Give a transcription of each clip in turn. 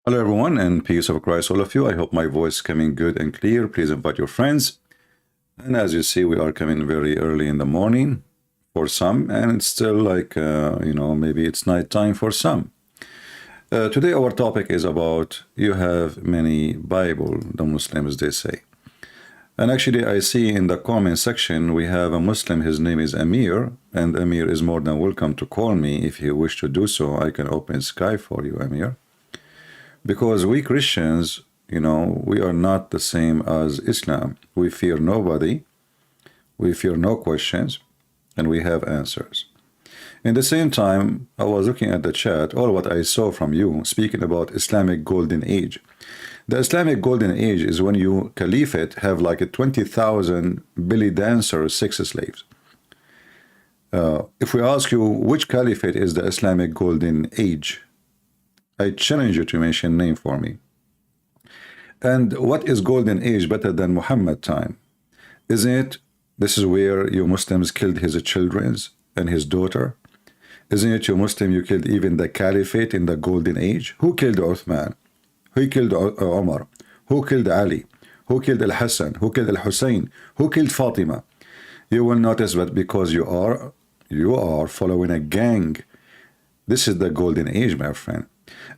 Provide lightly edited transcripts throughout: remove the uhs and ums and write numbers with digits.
Hello everyone, and peace of Christ all of you. I hope my voice is coming good and clear. Please invite your friends. And as you see, we are coming very early in the morning for some, and it's still like, maybe it's night time for some. Today our topic is about you have many Bible, the Muslims, they say. And actually I see in the comment section we have a Muslim, his name is Amir, and Amir is more than welcome to call me if you wish to do so. I can open Skype for you, Amir. Because we Christians, we are not the same as Islam. We fear nobody, we fear no questions, and we have answers. In the same time, I was looking at the chat, all what I saw from you, speaking about Islamic Golden Age. The Islamic Golden Age is when you caliphate have like a 20,000 belly dancers, sex slaves. If we ask you which caliphate is the Islamic Golden Age, I challenge you to mention name for me. And what is golden age better than Muhammad time? Isn't it this is where you Muslims killed his children and his daughter? Isn't it you Muslim you killed even the caliphate in the golden age? Who killed Uthman? Who killed Omar? Who killed Ali? Who killed Al-Hassan? Who killed Al-Hussein? Who killed Fatima? You will notice that because you are following a gang. This is the golden age, my friend.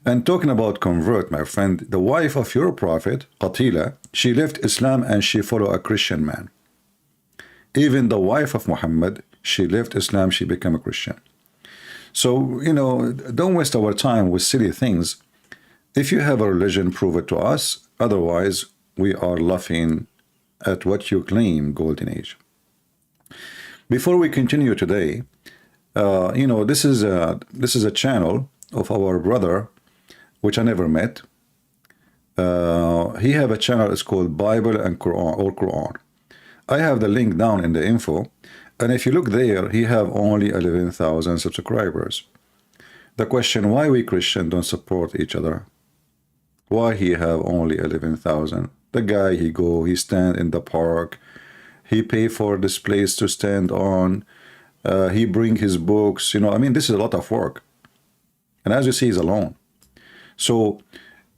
And talking about convert, my friend, the wife of your prophet, Qatila, she left Islam and she followed a Christian man. Even the wife of Muhammad, she left Islam, she became a Christian. So, don't waste our time with silly things. If you have a religion, prove it to us. Otherwise, we are laughing at what you claim, golden age. Before we continue today, this is a channel of our brother, which I never met. He have a channel, it's called Bible and Quran, or Quran. I have the link down in the info, and if you look there, he have only 11,000 subscribers. The question, why we Christian don't support each other? Why he have only 11,000? The guy, he stand in the park, he pay for this place to stand on, he bring his books, this is a lot of work. And as you see, he's alone. So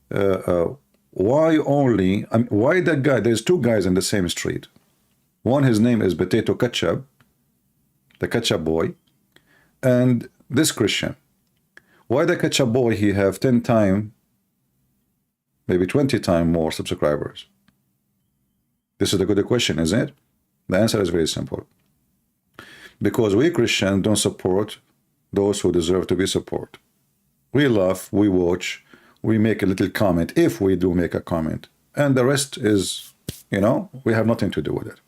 why that guy? There's two guys in the same street. One, his name is Potato Ketchup, the ketchup boy, and this Christian. Why the ketchup boy, he have 10 times, maybe 20 times more subscribers? This is the good question, isn't it? The answer is very simple. Because we Christians don't support those who deserve to be supported. We laugh, we watch, we make a little comment, if we do make a comment, and the rest is, we have nothing to do with it.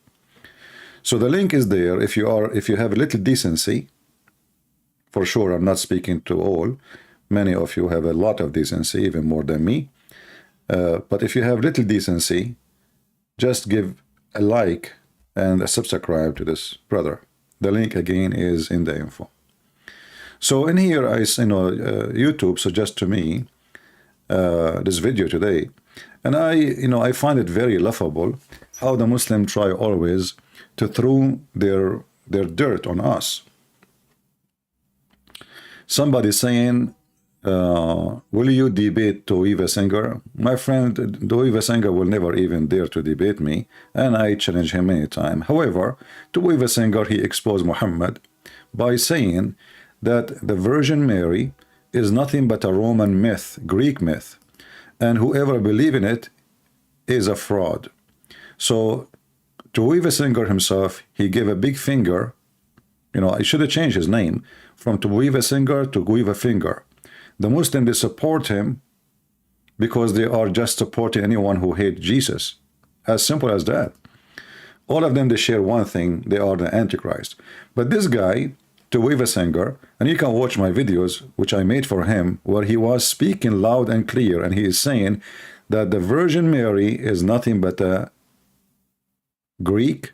So the link is there. If you have a little decency, for sure, I'm not speaking to all. Many of you have a lot of decency, even more than me. But if you have little decency, just give a like and a subscribe to this brother. The link again is in the info. So in here, YouTube suggests to me this video today, and I find it very laughable how the Muslim try always to throw their dirt on us. Somebody saying, will you debate Toiva Singer? My friend, Toiva Singer will never even dare to debate me, and I challenge him many times. However, Toiva Singer, he exposed Muhammad by saying that the Virgin Mary is nothing but a Roman myth, Greek myth, and whoever believes in it is a fraud. So Toiva Singer himself, he gave a big finger. I should have changed his name from Toiva Singer to Guiva Finger. The Muslims, they support him because they are just supporting anyone who hates Jesus. As simple as that. All of them, they share one thing, they are the Antichrist. But this guy, Toiva Singer, and you can watch my videos, which I made for him, where he was speaking loud and clear, and he is saying that the Virgin Mary is nothing but a Greek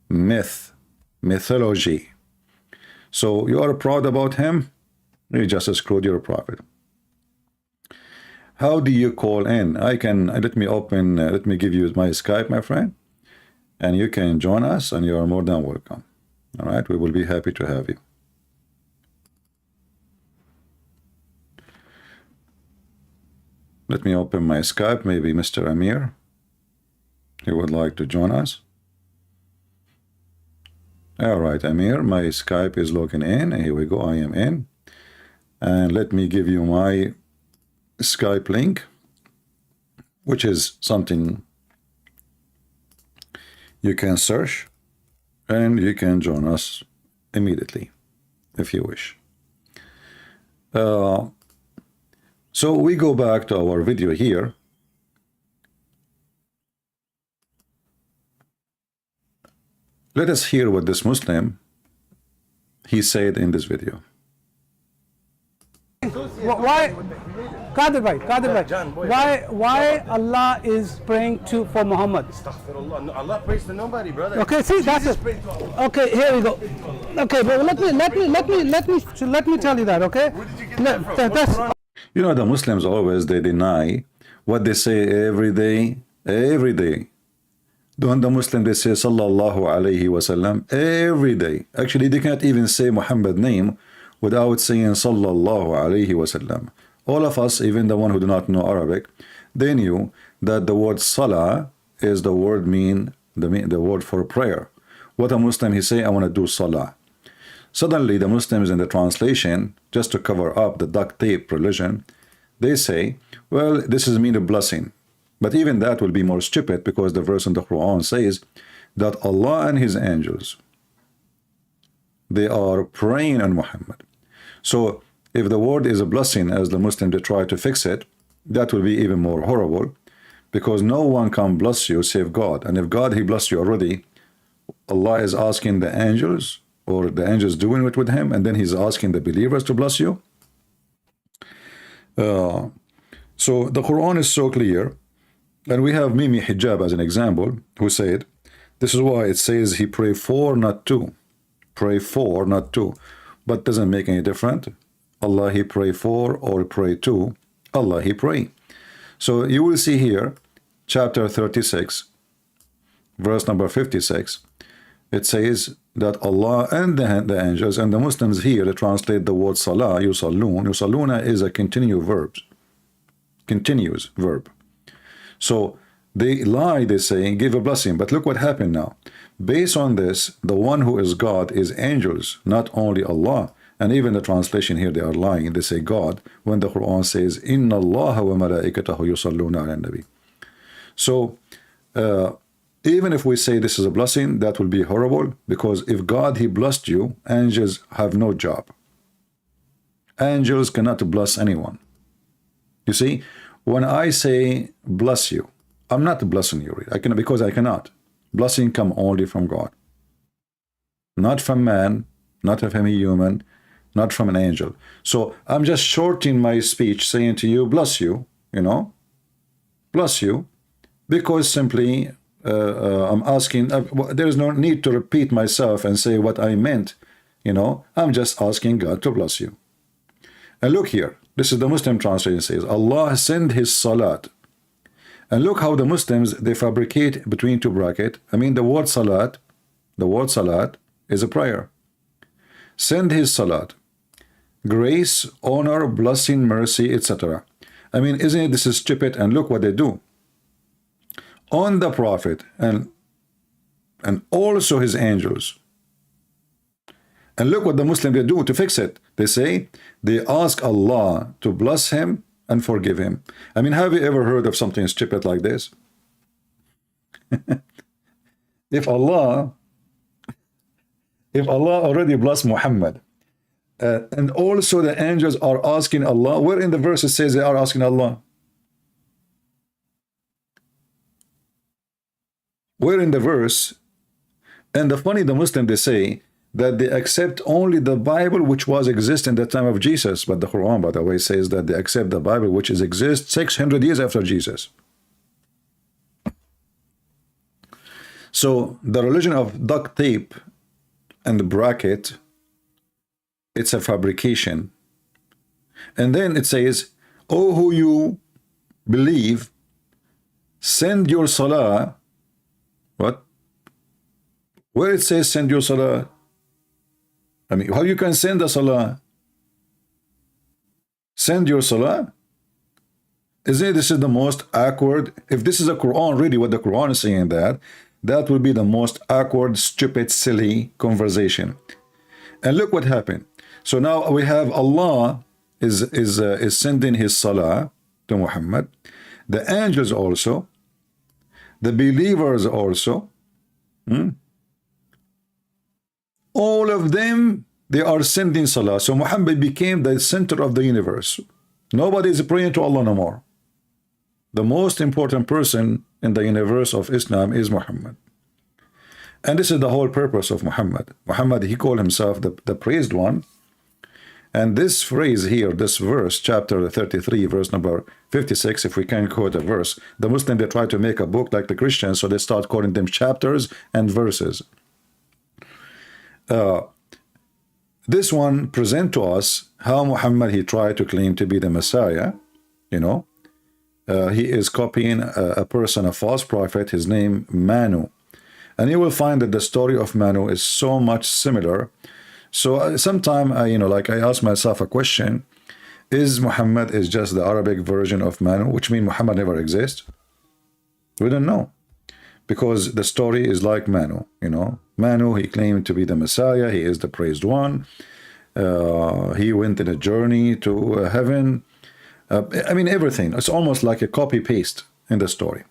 mythology. So you are proud about him? You just screwed your prophet. How do you call in? Let me give you my Skype, my friend, and you can join us, and you are more than welcome. All right, we will be happy to have you. Let me open my Skype. Maybe Mr. Amir, he would like to join us. All right, Amir, my Skype is logging in. Here we go. I am in. And let me give you my Skype link, which is something you can search, and you can join us immediately if you wish. So we go back to our video here. Let us hear what this Muslim he said in this video. Why, why Allah is praying for Muhammad? Allah prays to nobody, brother. Okay, see, that's it. Okay, here we go. Okay, but let me tell you that. Okay, you know, the Muslims always they deny what they say every day. Every day, don't the Muslims they say sallallahu alaihi wasallam every day? Actually, they can't even say Muhammad name without saying sallallahu alaihi wasallam. All of us, even the one who do not know Arabic, they knew that the word salah is the word the word for prayer. What a Muslim he say, I want to do salah. Suddenly the Muslims in the translation, just to cover up the duct tape religion, they say, well, this is mean a blessing. But even that will be more stupid, because the verse in the Quran says that Allah and his angels, they are praying on Muhammad. So if the word is a blessing, as the Muslims they try to fix it, that will be even more horrible, because no one can bless you save God. And if God he blessed you already, Allah is asking the angels, or the angels doing it with him, and then he's asking the believers to bless you. So the Quran is so clear, and we have Mimi Hijab as an example, who said, this is why it says he pray for, not to. Pray for, not to. But doesn't make any difference. Allah he pray for or pray to. Allah he pray. So you will see here, chapter 36, verse number 56, it says that Allah and the angels, and the Muslims here they translate the word salah, yusallun. Yusalluna is a continuous verb. So they lie, they say, give a blessing. But look what happened now. Based on this, the one who is God is angels, not only Allah. And even the translation here, they are lying. They say God, when the Quran says, Inna Allah wa malaikatahu yusalluna ala nabi. So, even if we say this is a blessing, that will be horrible, because if God, he blessed you, angels have no job. Angels cannot bless anyone. You see, when I say bless you, I'm not blessing you, because I cannot. Blessing come only from God. Not from man, not from a human, not from an angel. So I'm just shortening my speech, saying to you, bless you, bless you, because simply I'm asking, there's no need to repeat myself and say what I meant, I'm just asking God to bless you. And look here, this is the Muslim translation says, Allah send his salat. And look how the Muslims, they fabricate between two brackets. I mean, the word salat is a prayer. Send his salat, grace, honor, blessing, mercy, etc. I mean, isn't it, this is stupid? And look what they do. On the Prophet and also his angels. And look what the Muslims they do to fix it. They say, they ask Allah to bless him and forgive him. I mean, have you ever heard of something stupid like this? If Allah already blessed Muhammad, and also the angels are asking Allah, where in the verse it says they are asking Allah? Where in the verse? And the Muslim, they say that they accept only the Bible which was exist in the time of Jesus. But the Quran, by the way, says that they accept the Bible which is exist 600 years after Jesus. So the religion of duct tape and the bracket, it's a fabrication. And then it says, oh, who you believe, send your salah. What? Where it says send your salah? I mean, how you can send a salah? Send your salah? Isn't it? This is the most awkward. If this is a Quran, really what the Quran is saying, that will be the most awkward, stupid, silly conversation. And look what happened. So now we have Allah is sending his salah to Muhammad. The angels also, the believers also, all of them, they are sending salah. So Muhammad became the center of the universe. Nobody is praying to Allah no more. The most important person in the universe of Islam is Muhammad. And this is the whole purpose of Muhammad. Muhammad, he called himself the praised one. And this phrase here, this verse, chapter 33, verse number 56, if we can quote a verse, the Muslims, they try to make a book like the Christians, so they start calling them chapters and verses. This one present to us how Muhammad, he tried to claim to be the Messiah, you know. He is copying a person, a false prophet, his name Manu. And you will find that the story of Manu is so much similar. So sometime, you know, like I ask myself a question, is Muhammad is just the Arabic version of Manu, which means Muhammad never exists? We don't know. Because the story is like Manu, you know. Manu, he claimed to be the Messiah, he is the praised one. He went in a journey to heaven. I mean, everything. It's almost like a copy-paste in the story.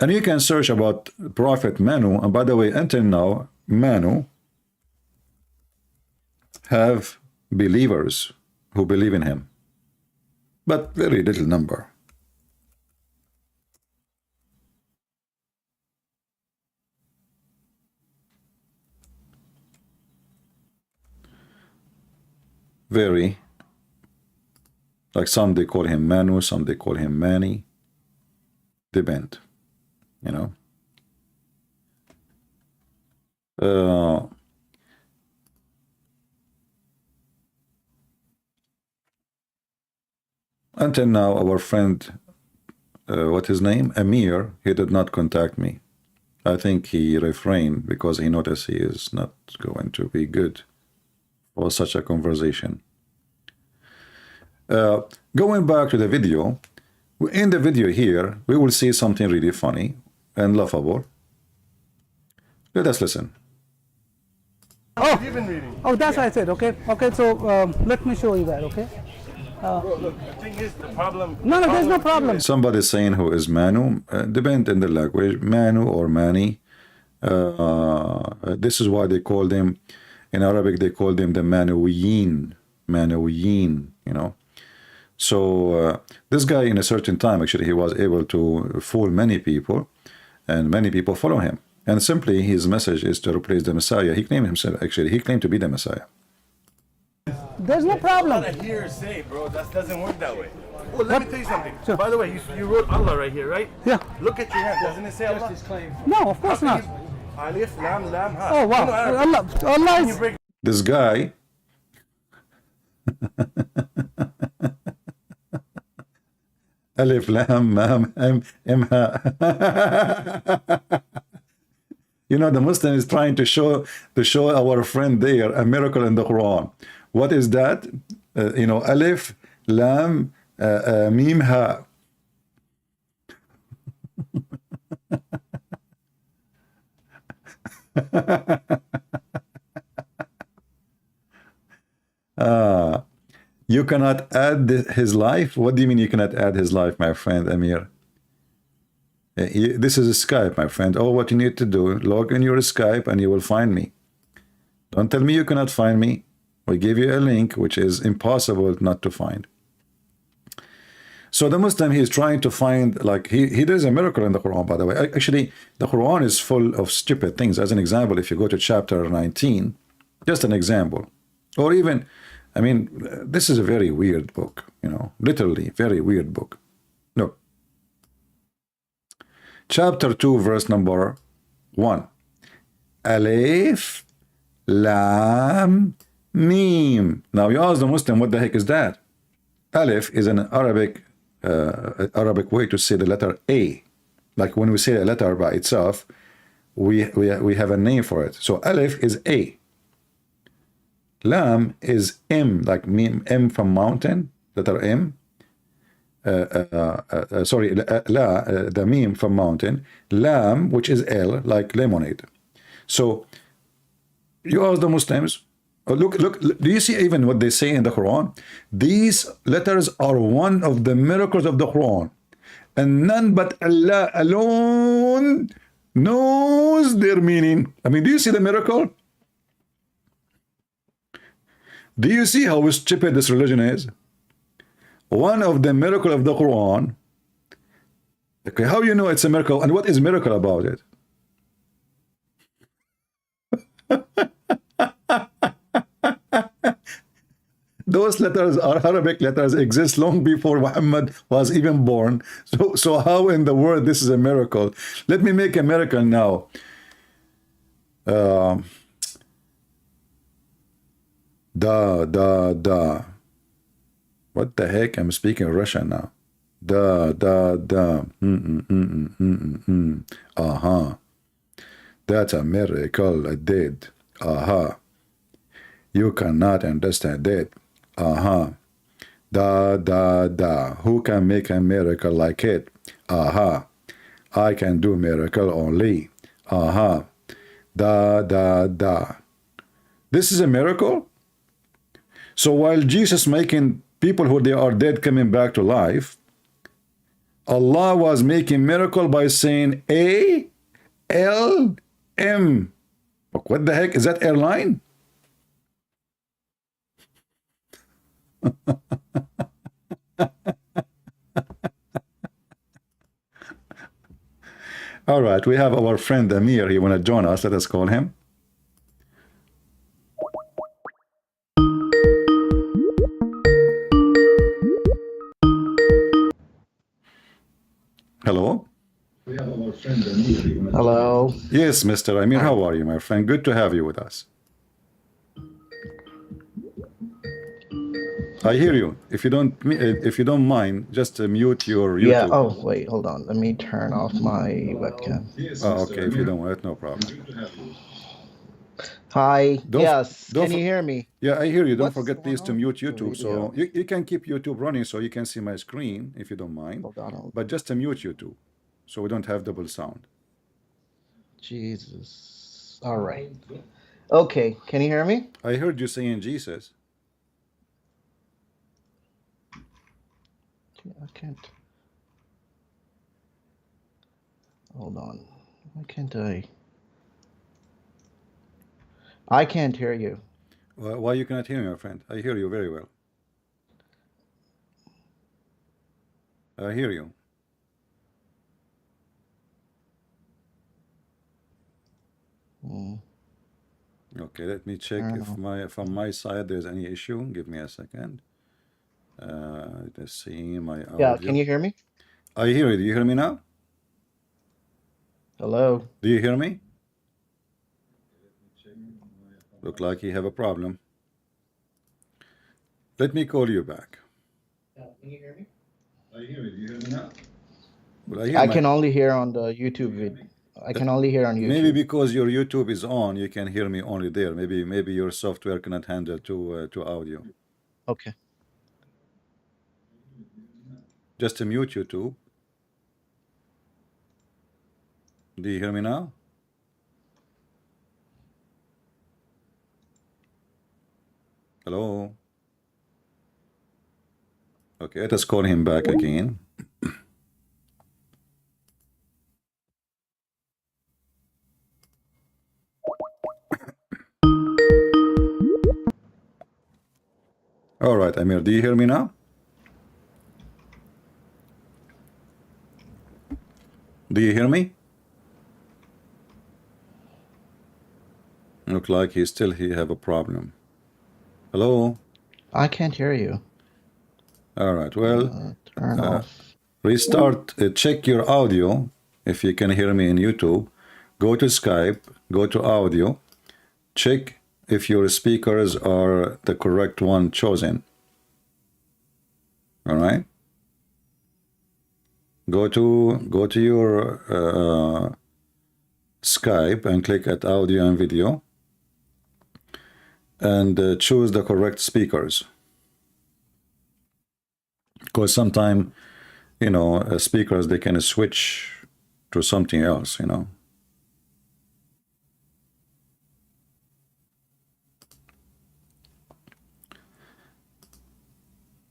And you can search about Prophet Manu, and by the way, until now, Manu have believers who believe in him, but very little number. Very, like some they call him Manu, some they call him Mani, depend, you know. Until now, our friend, what his name? Amir, he did not contact me. I think he refrained because he noticed he is not going to be good for such a conversation. Going back to the video, in the video here, we will see something really funny and laughable. Let us listen. Oh, You've been reading. oh, that's what I said. Okay, okay. So let me show you that. Okay. Bro, look, the thing is, the problem. No, no, there's no problem. Somebody saying who is Manu, depend in the language, Manu or Mani. This is why they call them, in Arabic, they call them the Manuwiyin, you know. So this guy in a certain time, actually, he was able to fool many people, and many people follow him. And simply his message is to replace the Messiah. He claimed himself, actually, he claimed to be the Messiah. There's no problem. Not a hearsay, bro. That doesn't work that way. Oh, let me tell you something. Sure. By the way, you wrote Allah right here, right? Yeah. Look at your hand. Doesn't it say Allah? No, of course not. Alif, lam, lam, ha. Oh wow, Allah is. This guy, Alif, Lam, Mam, M, Ha. You know, the Muslim is trying to show our friend there a miracle in the Quran. What is that? You know, Alif, Lam, Mim, Ha. You cannot add his life? What do you mean you cannot add his life, my friend Amir? This is Skype, my friend. All what you need to do, log in your Skype and you will find me. Don't tell me you cannot find me. We give you a link which is impossible not to find. So the Muslim, he is trying to find, like, he does a miracle in the Quran, by the way. Actually, the Quran is full of stupid things. As an example, if you go to chapter 19, just an example. Or even, I mean, this is a very weird book, you know, literally, very weird book. Look. Chapter 2, verse number 1. Alif, Lam, Mim. Now you ask the Muslim, what the heck is that? Alif is an Arabic way to say the letter A. Like when we say a letter by itself, we have a name for it. So Alif is A. Lam is M, like Mim, M from mountain, letter M. sorry, la, the meme from mountain, lam, which is L, like lemonade. So you ask the Muslims, look, do you see even what they say in the Quran? These letters are one of the miracles of the Quran, and none but Allah alone knows their meaning. I mean, do you see the miracle? Do you see how stupid this religion is? One of the miracle of the Quran. Okay, how you know it's a miracle, and what is miracle about it? Those letters are Arabic letters, exist long before Muhammad was even born. So how in the world this is a miracle? Let me make a miracle now. Da. What the heck? I'm speaking Russian now. Da. Aha. That's a miracle I did. Aha. You cannot understand it. Aha. Da. Who can make a miracle like it? Aha. I can do miracle only. Aha. Da. This is a miracle? So while Jesus making people who they are dead coming back to life, Allah was making miracle by saying A-L-M. What the heck? Is that airline? All right, we have our friend Amir. He want to join us. Let us call him. Hello. We have our friend Amir. Hello. Yes, Mr. Amir. How are you, my friend? Good to have you with us. I hear you. If you don't mind, just mute your YouTube. Yeah. Oh, wait. Hold on. Let me turn off my webcam. Oh, okay. If you don't want it, no problem. Hi. Don't- Yes. don't Can you for- hear me? Yeah, I hear you. Don't What's forget, going please, to on mute with the YouTube. So video? you can keep YouTube running so you can see my screen if you don't mind. Hold on. But just to mute YouTube so we don't have double sound. Jesus. All right. Okay. Can you hear me? I heard you saying Jesus. I can't. Hold on. Why can't I? I can't hear you. Why you cannot hear me, my friend? I hear you very well. I hear you. Hmm. Okay, let me check I if don't from my side there's any issue. Give me a second. Let's see my audio. Yeah. Can you hear me? I hear you. Do you hear me now? Hello. Do you hear me? Look like you have a problem. Let me call you back. Yeah. Can you hear me? I hear you. Do you hear me now? Well, I can only hear on the YouTube video. I can only hear on YouTube. Maybe because your YouTube is on, you can hear me only there. Maybe your software cannot handle to audio. Okay. Just to mute YouTube. Do you hear me now? Hello? Okay, let us call him back again. All right, Amir, do you hear me now? Do you hear me? Look like he have a problem. Hello? I can't hear you. All right, well, Turn off. restart, check your audio if you can hear me in YouTube. Go to Skype, go to audio, check if your speakers are the correct one chosen. All right? Go to your Skype and click at audio and video and choose the correct speakers. Because sometimes you know, speakers, they can switch to something else, you know.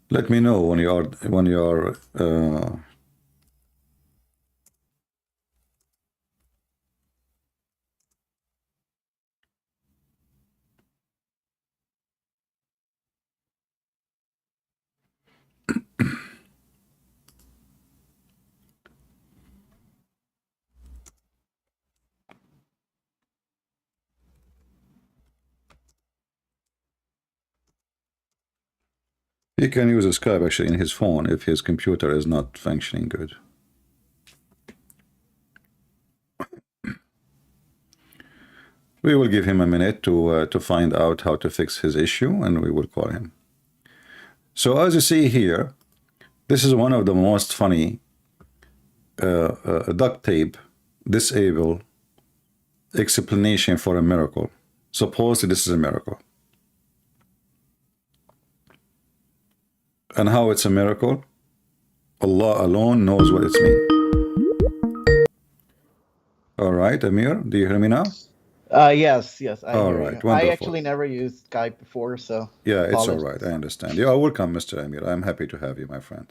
Let me know when you are he can use Skype actually in his phone if his computer is not functioning good. We will give him a minute to find out how to fix his issue, and we will call him. So as you see here, this is one of the most funny duct tape disable explanation for a miracle. Suppose this is a miracle. And how it's a miracle? Allah alone knows what it means. All right, Amir, do you hear me now? Yes. I All hear right, you. wonderful. I actually never used Skype before, so Yeah, it's all apologies. right. I understand. You are welcome, Mr. Amir. I'm happy to have you, my friend.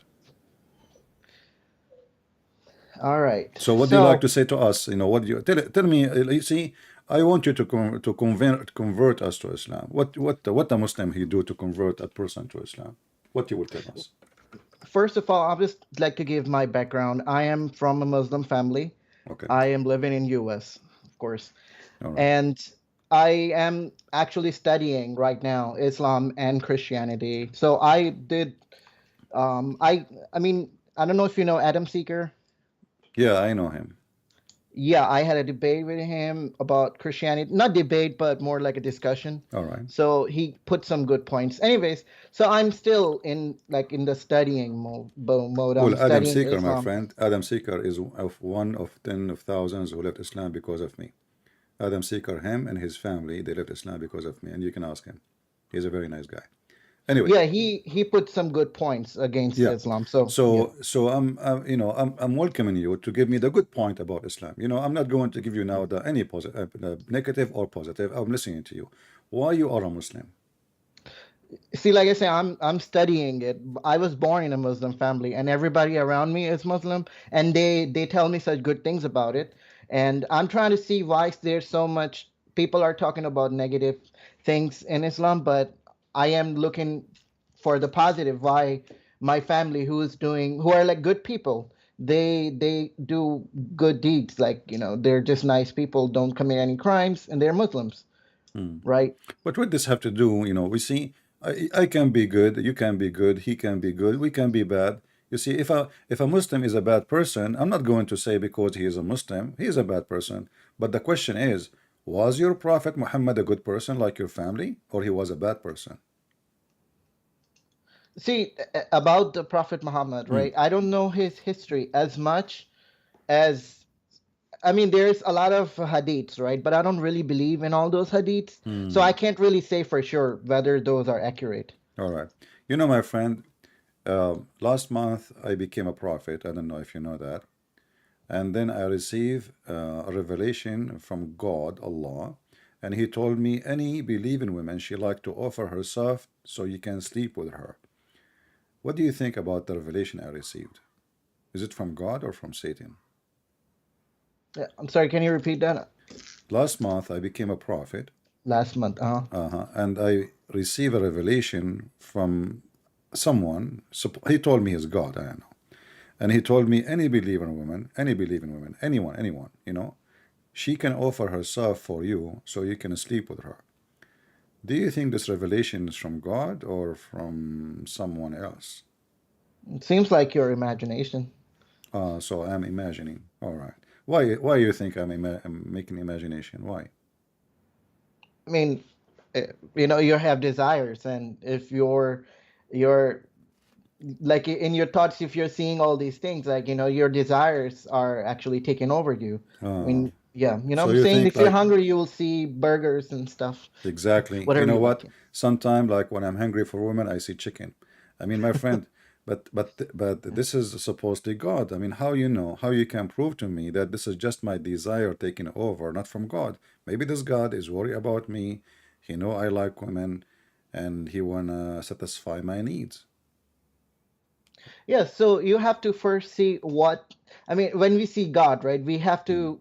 All right. So what do you like to say to us? You know, what do you tell me? You see, I want you to convert us to Islam. What a Muslim he do to convert a person to Islam? What you would tell us? First of all, I'll just like to give my background. I am from a Muslim family. Okay. I am living in US, of course. All right. And I am actually studying right now Islam and Christianity. So I did I mean, I don't know if you know Adam Seeker. Yeah, I know him. Yeah, I had a debate with him about Christianity. Not debate, but more like a discussion. All right. So he put some good points. Anyways, so I'm still in the studying mode. Well, I'm Adam studying Seeker, my Islam. friend, Adam Seeker is one of 10 of thousands who left Islam because of me. Adam Seeker, him and his family, they left Islam because of me, and you can ask him. He's a very nice guy. Anyway. Yeah, he put some good points against Islam. So I'm welcoming you to give me the good point about Islam. You know, I'm not going to give you now any negative or positive. I'm listening to you. Why you are a Muslim? See, like I say, I'm studying it. I was born in a Muslim family, and everybody around me is Muslim, and they tell me such good things about it. And I'm trying to see why there's so much people are talking about negative things in Islam, but I am looking for the positive. Why my family, who are like good people, they do good deeds. Like, they're just nice people, don't commit any crimes, and they're Muslims, right? But what does have to do? You know, we see I can be good, you can be good, he can be good, we can be bad. You see, if a Muslim is a bad person, I'm not going to say because he is a Muslim, he is a bad person. But the question is, was your Prophet Muhammad a good person like your family, or he was a bad person? See, about the Prophet Muhammad, right? I don't know his history as much as, I mean, there's a lot of hadiths, right? But I don't really believe in all those hadiths. So I can't really say for sure whether those are accurate. All right. You know, my friend, last month I became a prophet. I don't know if you know that. And then I received a revelation from God, Allah, and he told me any believing woman, she like to offer herself so you can sleep with her. What do you think about the revelation I received? Is it from God or from Satan? Yeah, I'm sorry, can you repeat that? Last month I became a prophet. Last month, and I received a revelation from someone. He told me he's God, I don't know. And he told me any believing woman, anyone, you know, she can offer herself for you so you can sleep with her. Do you think this revelation is from God or from someone else? It seems like your imagination. So I'm imagining. All right. Why you think I'm making imagination? Why? I mean, you have desires, and if you're like in your thoughts, if you're seeing all these things, like, your desires are actually taking over you. I mean, yeah, So what you I'm saying, think, if you're like, hungry, you will see burgers and stuff. exactly. Whatever You know you what? like. Sometimes, like when I'm hungry for women, I see chicken. I mean, my friend, But this is supposedly God. I mean, how you know? How you can prove to me that this is just my desire taking over, not from God? Maybe this God is worried about me. He know I like women, and he wanna satisfy my needs. Yeah, so you have to first see what, I mean, when we see God, right, we have to,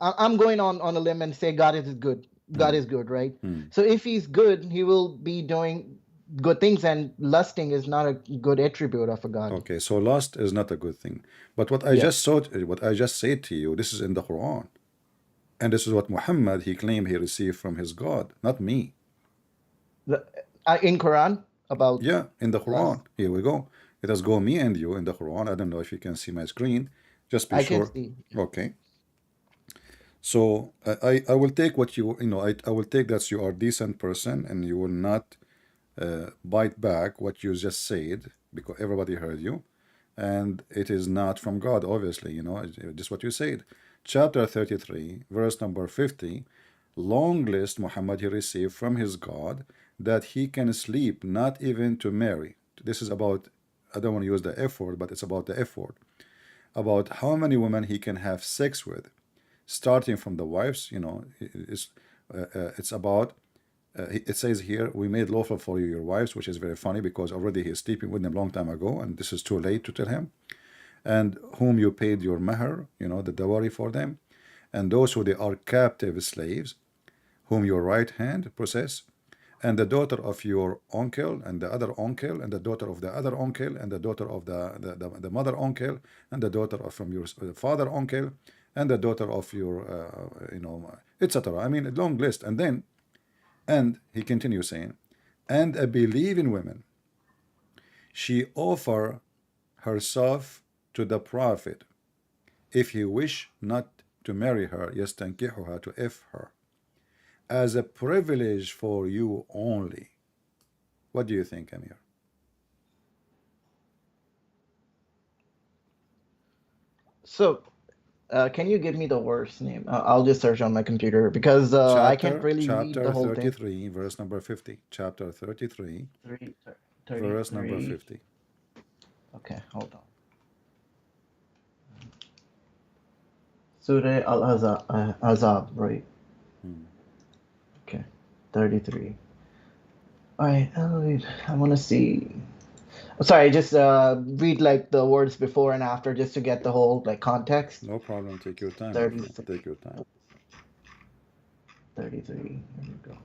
I'm going on a limb and say God is good. God is good, right? So if he's good, he will be doing good things, and lusting is not a good attribute of a God. Okay, so lust is not a good thing. But what I Yeah. just saw, what I just said to you, this is in the Quran, and this is what Muhammad he claimed he received from his God, not me. In Quran about Yeah, in the Quran. lust, Here we go. It has go me and you in the Quran. I don't know if you can see my screen. Just be I can sure. see. Okay. So I will take what I will take that you are a decent person and you will not bite back what you just said because everybody heard you, and it is not from God, obviously. Just what you said. Chapter 33, verse number 50. Long list Muhammad he received from his God that he can sleep, not even to marry. This is about, I don't want to use the F word, but it's about the F word. About how many women he can have sex with, starting from the wives. It's about, it says here, we made lawful for you your wives, which is very funny because already he's sleeping with them a long time ago, and this is too late to tell him. And whom you paid your mahar, the dowry for them, and those who they are captive slaves, whom your right hand possess, and the daughter of your uncle, and the other uncle, and the daughter of the other uncle, and the daughter of the mother uncle, and the daughter of from your father uncle, and the daughter of your, etc. I mean, a long list. And he continues saying, and a believing woman, she offer herself to the Prophet, if he wish not to marry her, yastankihuha, to if her, as a privilege for you only. What do you think, Amir? So, can you give me the verse name? I'll just search on my computer because I can't really read the Chapter whole thing. 33, verse number 50. Chapter 33, verse number 33. 50. Okay, hold on. Surah Al-Azab, right? Okay, 33. All right, I want to see. Sorry, just read like the words before and after just to get the whole like context. No problem. Take your time, my 30, friend. Take your time. 33. Here we go.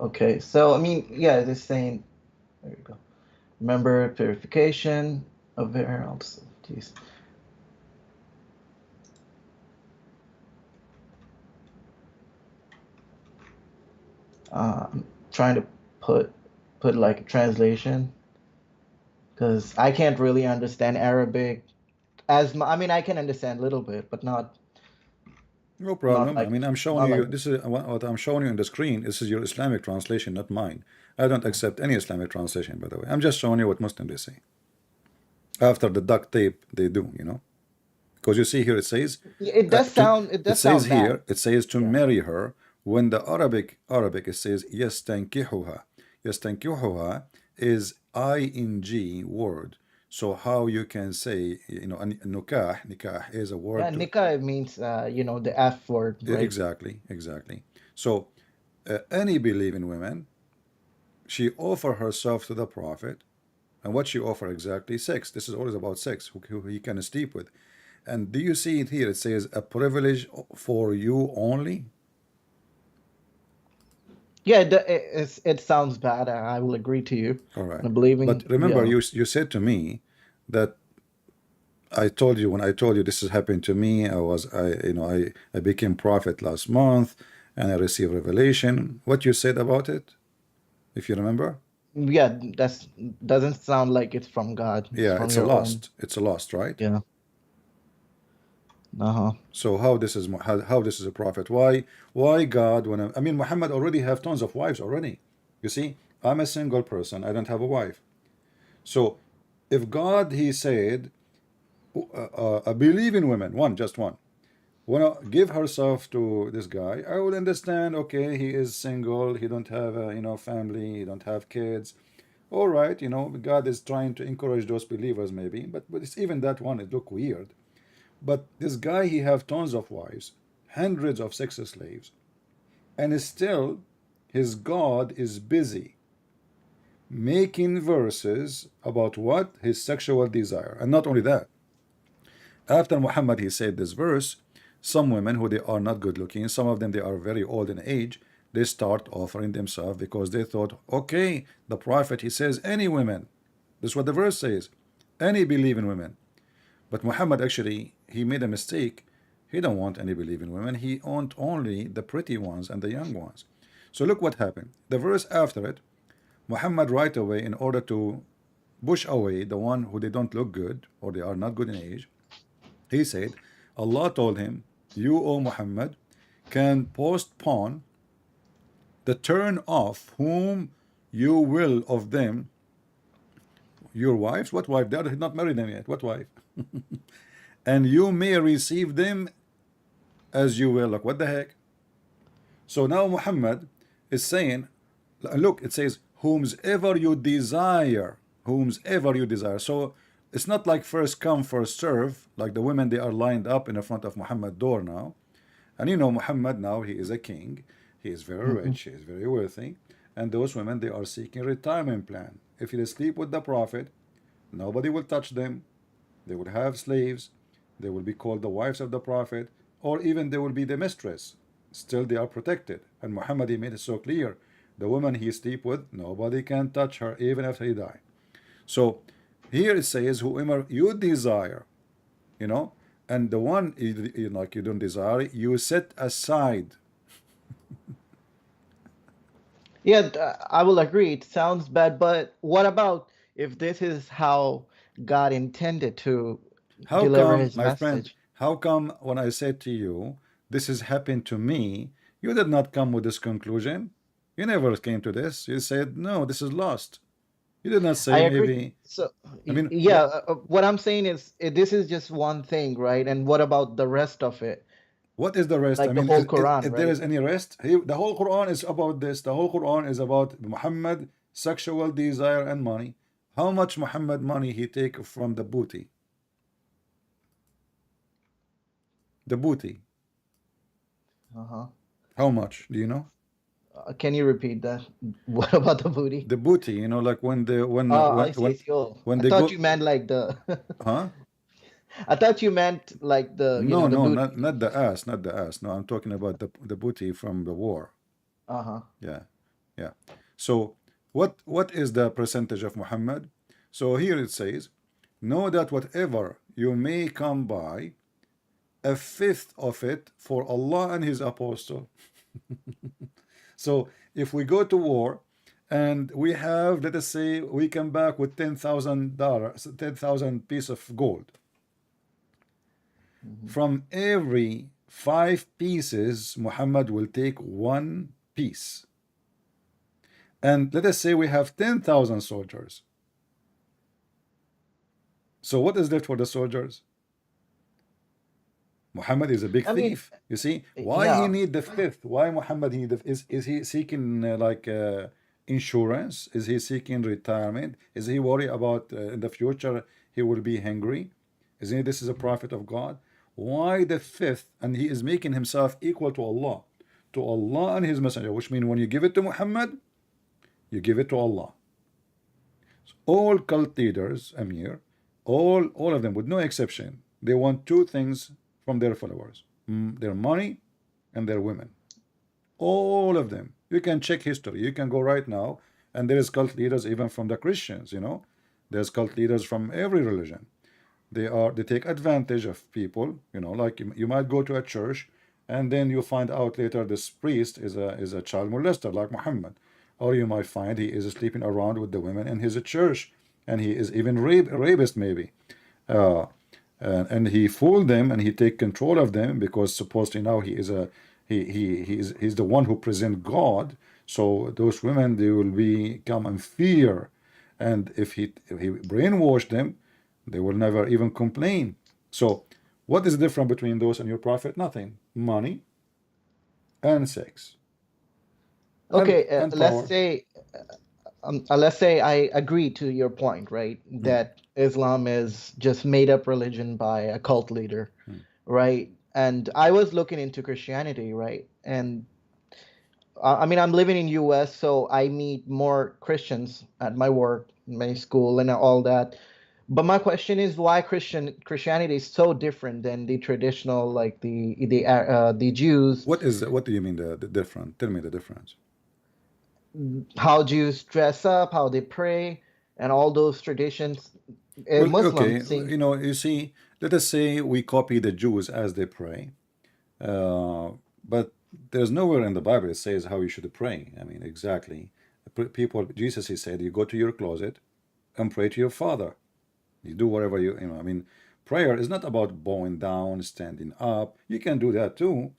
Okay, so I mean, yeah, it's saying, there we go. Remember purification of heralds. Jeez. I'm trying to put like a translation because I can't really understand Arabic I mean, I can understand a little bit, but not No problem. I like mean, I'm showing not you, like this is what I'm showing you on the screen. This is your Islamic translation, not mine. I don't accept any Islamic translation, by the way. I'm just showing you what Muslims they say. After the duct tape, they do, Because you see here it says, it does sound bad. it says to Yeah. marry her. When the Arabic it says yastankihuha. Yastankihuha is ing word. So how you can say, nikah is a word Yeah, to, nikah means the F word, right? exactly. So any believing woman, she offer herself to the Prophet, and what she offer exactly? Sex. This is always about sex, who he can sleep with. And do you see it here? It says a privilege for you only. Yeah, it sounds bad. I will agree to you. All right. I'm believing, But remember, yeah. you said to me that I told you, when I told you this is happening to me, I became prophet last month and I received revelation. What you said about it, if you remember? Yeah, that's doesn't sound like it's from God. It's Yeah, from it's a your own. lust. It's a lust, right? Yeah. Uh-huh. So how this is how this is a prophet? Why God? I mean, Muhammad already have tons of wives already. You see, I'm a single person. I don't have a wife. So if God, he said, believe in women, one, just one, wanna give herself to this guy, I would understand. Okay, he is single, he don't have a, family, he don't have kids. All right, God is trying to encourage those believers maybe, but it's even that one, it look weird. But this guy, he have tons of wives, hundreds of sex slaves, and still his God is busy making verses about what? His sexual desire. And not only that, after Muhammad he said this verse, some women who they are not good looking, some of them they are very old in age, they start offering themselves because they thought, okay, the prophet he says any women. This is what the verse says, any believing women. But Muhammad actually he made a mistake. He don't want any believing women. He want only the pretty ones and the young ones. So look what happened. The verse after it, Muhammad right away, in order to push away the one who they don't look good or they are not good in age, he said, Allah told him, you, O Muhammad, can postpone the turn off whom you will of them, your wives. What wife? They are not married them yet. What wife? And you may receive them as you will. Like, what the heck? So now Muhammad is saying, look, it says, whomsoever you desire, whomsoever you desire. So it's not like first come, first serve, like the women, they are lined up in the front of Muhammad's door now. And Muhammad now, he is a king. He is very rich. He is very wealthy. And those women, they are seeking a retirement plan. If they sleep with the Prophet, nobody will touch them. They will have slaves. They will be called the wives of the Prophet, or even they will be the mistress. Still, they are protected. And Muhammad, he made it so clear. The woman he sleep with, nobody can touch her, even after he die. So here it says, whoever you desire, and the one like you don't desire, you set aside. Yeah, I will agree. It sounds bad, but what about if this is how God intended to How deliver come, his my friend, message? how come when I said to you, this has happened to me, you did not come with this conclusion? You never came to this. You said, no, this is lost. You did not I say agree. maybe, So, I mean, yeah, what I'm saying is this is just one thing, right? And what about the rest of it? what is the rest? I Like the mean, whole Quran, if there right? is any rest, the whole Quran is about this. The whole Quran is about Muhammad, sexual desire and money. How much Muhammad money he take from the booty? The booty. Uh-huh. How much? Do you know? Can you repeat that? What about the booty? The booty, like when the I see. I see. Oh, when I they thought go, you meant like the. huh? I thought you meant like the, No, the no, booty. not the ass, not the ass. No, I'm talking about the booty from the war. Uh-huh. Yeah, yeah. So what is the percentage of Muhammad? So here it says, know that whatever you may come by, a fifth of it for Allah and His apostle. So if we go to war and we have, let us say, we come back with $10,000, 10,000 piece of gold. From every 5 pieces, Muhammad will take 1 piece. And let us say we have 10,000 soldiers. So what is left for the soldiers? Muhammad is a big I mean, thief. You see, why he yeah. need the fifth? Why Muhammad need the is he seeking insurance? Is he seeking retirement? Is he worried about in the future he will be hungry? Isn't he, this is a prophet of God? Why the fifth? And he is making himself equal to Allah and his messenger, which means when you give it to Muhammad, you give it to Allah. So all cult leaders, Amir, all of them, with no exception, they want 2 things from their followers: their money and their women. All of them. You can check history. You can go right now, and there is cult leaders even from the Christians. There's cult leaders from every religion. They take advantage of people. Like you might go to a church, and then you find out later this priest is a child molester like Muhammad, or you might find he is sleeping around with the women in his church, and he is even rapist maybe. And he fooled them, and he take control of them, because supposedly now he is he's the one who present God. So those women, they will become in fear, and if he brainwashed them, they will never even complain. So what is the difference between those and your prophet? Nothing. Money and sex Okay, and power. let's say I agree to your point, right? That Islam is just made up religion by a cult leader, right? And I was looking into Christianity, right? And I mean, I'm living in US, so I meet more Christians at my work, my school, and all that. But my question is why Christianity is so different than the traditional, like the Jews, What do you mean the different? Tell me the difference. how Jews dress up, how they pray, and all those traditions. Well, okay, Muslims seem you see, let us say we copy the Jews as they pray, but there's nowhere in the Bible it says how you should pray. I mean, exactly. People, Jesus, he said, you go to your closet and pray to your Father. You do whatever you know. I mean, prayer is not about bowing down, standing up. You can do that too,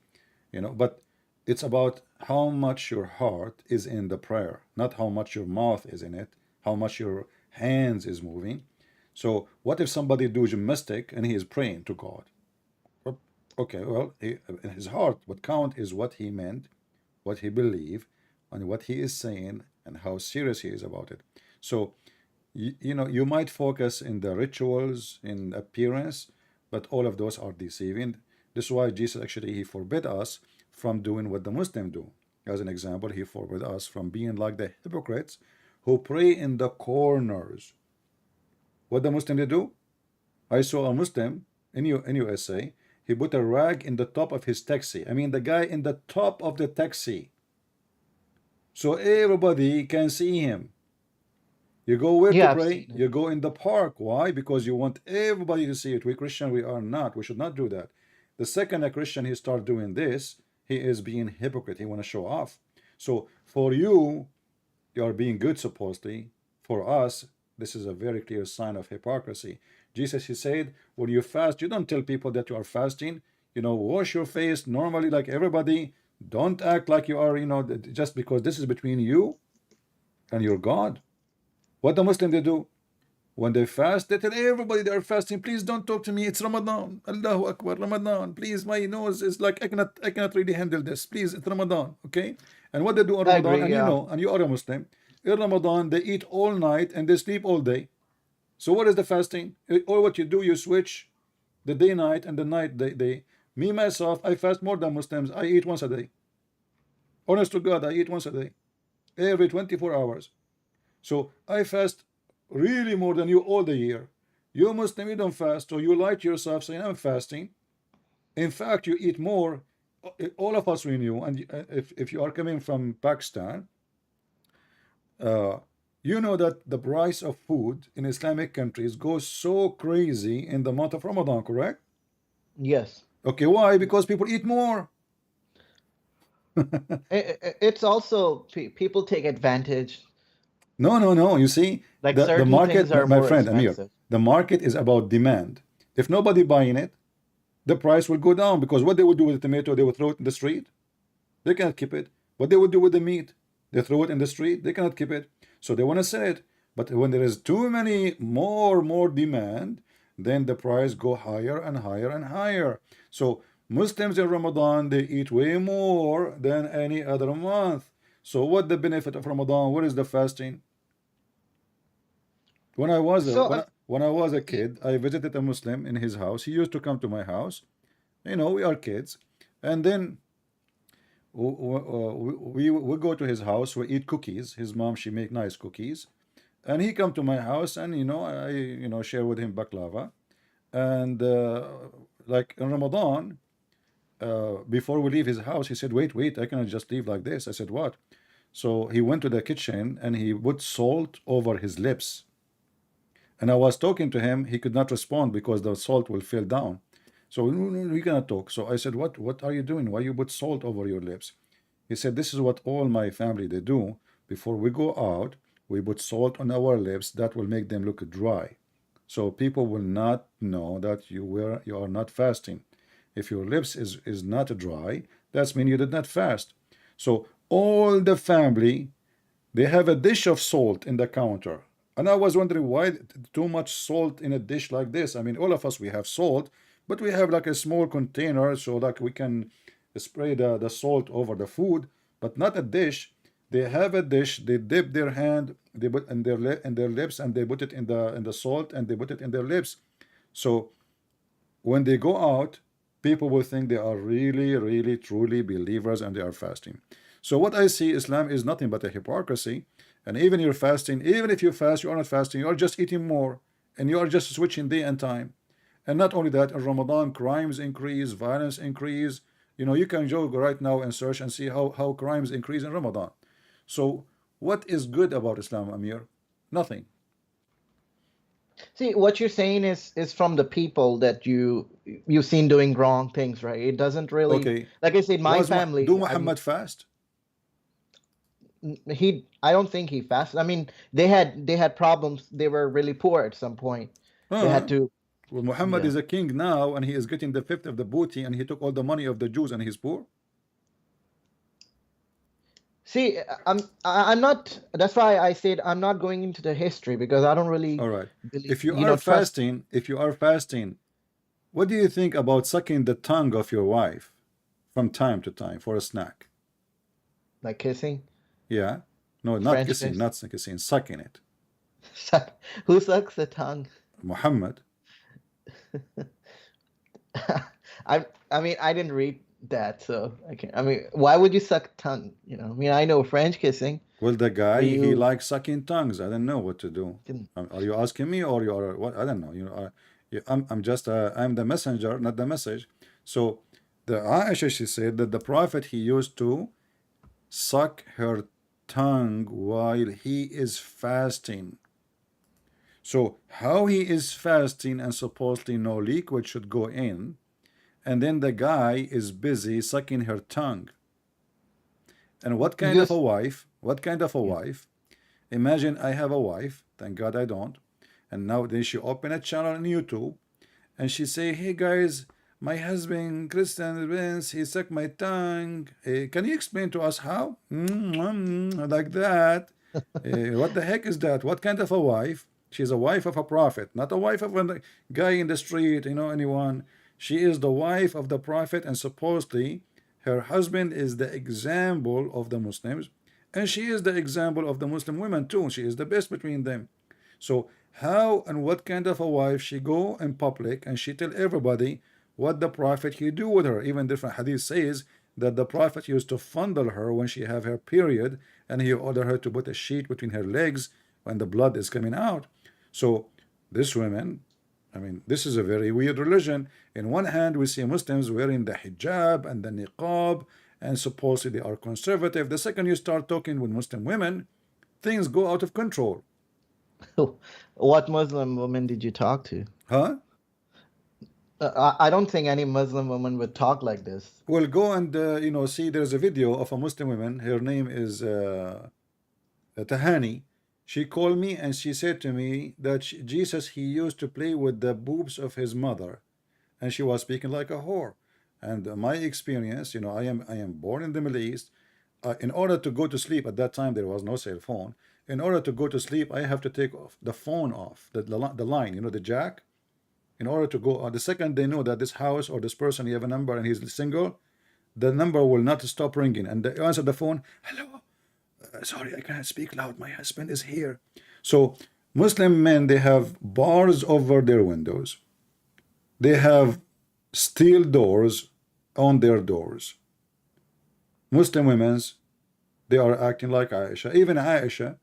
but it's about how much your heart is in the prayer, not how much your mouth is in it, how much your hands is moving. So what if somebody do gymnastic and he is praying to God? Well, okay, well, in his heart, what count is what he meant, what he believed, and what he is saying, and how serious he is about it. So you might focus in the rituals, in appearance, but all of those are deceiving. This is why Jesus actually he forbid us from doing what the Muslims do. As an example, he forbid us from being like the hypocrites who pray in the corners. What the Muslim they do? I saw a Muslim in USA. He put a rag in the top of his taxi. I mean, the guy in the top of the taxi, so everybody can see him. You go where to yeah, I've pray? seen it. You go in the park. Why? Because you want everybody to see it. We Christian, we are not. We should not do that. The second a Christian he start doing this, he is being hypocrite. He want to show off. So for you, you are being good supposedly. For us, this is a very clear sign of hypocrisy. Jesus, he said, when you fast, you don't tell people that you are fasting. Wash your face normally like everybody. Don't act like you are, just because this is between you and your God. What the Muslim they do? When they fast, they tell everybody they are fasting. Please don't talk to me. It's Ramadan. Allahu Akbar. Ramadan. Please, my nose is like I cannot really handle this. Please, it's Ramadan. Okay? And what they do on I Ramadan, agree. and Yeah. and you are a Muslim, in Ramadan they eat all night and they sleep all day. So what is the fasting? Or what you do, you switch the day night and the night day. Me myself, I fast more than Muslims. I eat once a day. Honest to God, I eat once a day. Every 24 hours. So I fast really more than you all the year. You Muslim, you don't fast, so you lie to yourself saying I'm fasting. In fact, you eat more. All of us we knew, and if you are coming from Pakistan, you know that the price of food in Islamic countries goes so crazy in the month of Ramadan, correct? Yes. Okay, why? Because people eat more. It's also people take advantage. No. You see, Like the certain things market, are my more friend Amir, expensive. the market is about demand. If nobody buying it, the price will go down, because what they would do with the tomato, they would throw it in the street. They cannot keep it. What they would do with the meat, they throw it in the street. They cannot keep it. So they want to sell it. But when there is too many more demand, then the price go higher and higher and higher. So Muslims in Ramadan, they eat way more than any other month. So what the benefit of Ramadan? What is the fasting? When I was a So, when I was a kid, I visited a Muslim in his house. He used to come to my house. We are kids, and then we go to his house. We eat cookies. His mom, she make nice cookies, and he come to my house, and I share with him baklava, and like in Ramadan, before we leave his house, he said, wait, I cannot just leave like this. I said, what? So he went to the kitchen and he put salt over his lips. And I was talking to him, he could not respond because the salt will fall down. So no, we cannot talk. So I said, what are you doing? Why you put salt over your lips? He said, this is what all my family they do. Before we go out, we put salt on our lips. That will make them look dry. So people will not know that you are not fasting. If your lips is not dry, that's mean you did not fast. So all the family, they have a dish of salt in the counter. And I was wondering why too much salt in a dish like this. I mean, all of us, we have salt, but we have like a small container, so like we can spray the salt over the food, but not a dish. They have a dish, they dip their hand, they put in their lips, and they put it in the salt, and they put it in their lips. So when they go out, people will think they are really, really, truly believers and they are fasting. So what I see, Islam is nothing but a hypocrisy. And even you're fasting, even if you fast, you are not fasting, you are just eating more, and you are just switching day and time. And not only that, in Ramadan, crimes increase, violence increase. You know, you can go right now and search and see how crimes increase in Ramadan. So what is good about Islam, Amir? Nothing. See, what you're saying is from the people that you've seen doing wrong things, right? It doesn't really, Okay. like I said, my family. Do Muhammad fast? I don't think he fasted. I mean, they had problems. They were really poor at some point. They had to. Well, Muhammad Yeah. is a king now, and he is getting the fifth of the booty, and he took all the money of the Jews, and he's poor. See, I'm not. That's why I said I'm not going into the history because I don't really All right. believe. If you You are know, trust. fasting, what do you think about sucking the tongue of your wife from time to time for a snack? Like kissing. Yeah. No, not French kissing, kiss. not kissing, sucking it. Who sucks the tongue? Muhammad. I mean, I didn't read that, so I can't. I mean, why would you suck tongue? You know, I mean, I know French kissing. Well, the guy, he You likes sucking tongues. I don't know what to do. can. Are you asking me, or you are what? I don't know. You know, I'm just I'm the messenger, not the message. So the Aisha, she said that the Prophet, he used to suck her tongue while he is fasting. So how he is fasting and supposedly no liquid should go in, and then the guy is busy sucking her tongue. And what kind of a Yes. wife? What kind of a wife? Imagine I have a wife, thank God I don't, and now then she open a channel on YouTube, and she say, "Hey guys, my husband Christian Vince, he sucked my tongue. Can you explain to us how?" Like that. What the heck is that? What kind of a wife? She's a wife of a prophet, not a wife of a guy in the street, you know, anyone. She is the wife of the prophet, and supposedly her husband is the example of the Muslims, and she is the example of the Muslim women too. She is the best between them. So how and what kind of a wife she go in public and she tell everybody what the prophet he do with her? Even different hadith says that the prophet used to fondle her when she have her period, and he ordered her to put a sheet between her legs when the blood is coming out. So this women, I mean, this is a very weird religion. In one hand, we see Muslims wearing the hijab and the niqab, and supposedly they are conservative. The second you start talking with Muslim women, things go out of control. What Muslim woman did you talk to? Huh? I don't think any Muslim woman would talk like this. Well, go and you know, see. There's a video of a Muslim woman. Her name is Tahani. She called me and she said to me that Jesus, he used to play with the boobs of his mother, and she was speaking like a whore. And my experience, you know, I am born in the Middle East. In order to go to sleep, at that time there was no cell phone. In order to go to sleep, I have to take off the phone off the line, you know, the jack. In order to go, the second they know that this house or this person, you have a number and he's single, the number will not stop ringing, and they answer the phone. Hello. Sorry, I cannot speak loud. My husband is here. So Muslim men, they have bars over their windows. They have steel doors on their doors. Muslim women's, they are acting like Aisha. Even Aisha,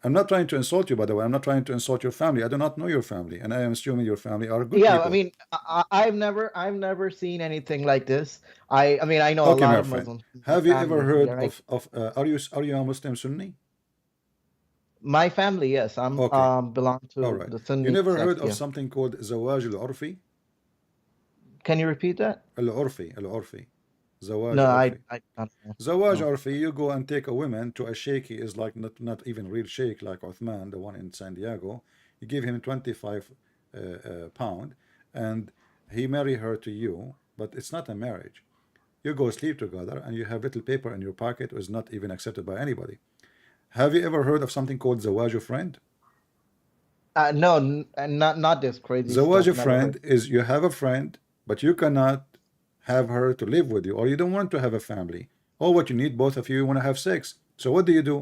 I'm not trying to insult you, by the way. I'm not trying to insult your family. I do not know your family, and I am assuming your family are good Yeah, people. I mean, I've never seen anything like this. I mean, I know a Okay, lot my of friend. Muslims. Have you ever Family, heard yeah, right? of are you a Muslim Sunni? My family, yes, I'm Okay, belong all to right. the You Sunni never heard sect. of Yeah. something called Zawaj al-Urfi? Can you repeat that? Al-Urfi. Zawaj No, Urfi. I don't know. Zawaj No. Urfi, you go and take a woman to a sheikh. He is like not even real sheikh like Uthman, the one in San Diego. You give him 25 pound, and he marry her to you, but it's not a marriage. You go sleep together, and you have little paper in your pocket, is not even accepted by anybody. Have you ever heard of something called Zawaj friend? No, not this crazy Zawaj stuff. Never friend heard. is you have a friend, but you cannot have her to live with you, or you don't want to have a family, or what you need, both of you want to have sex. So what do?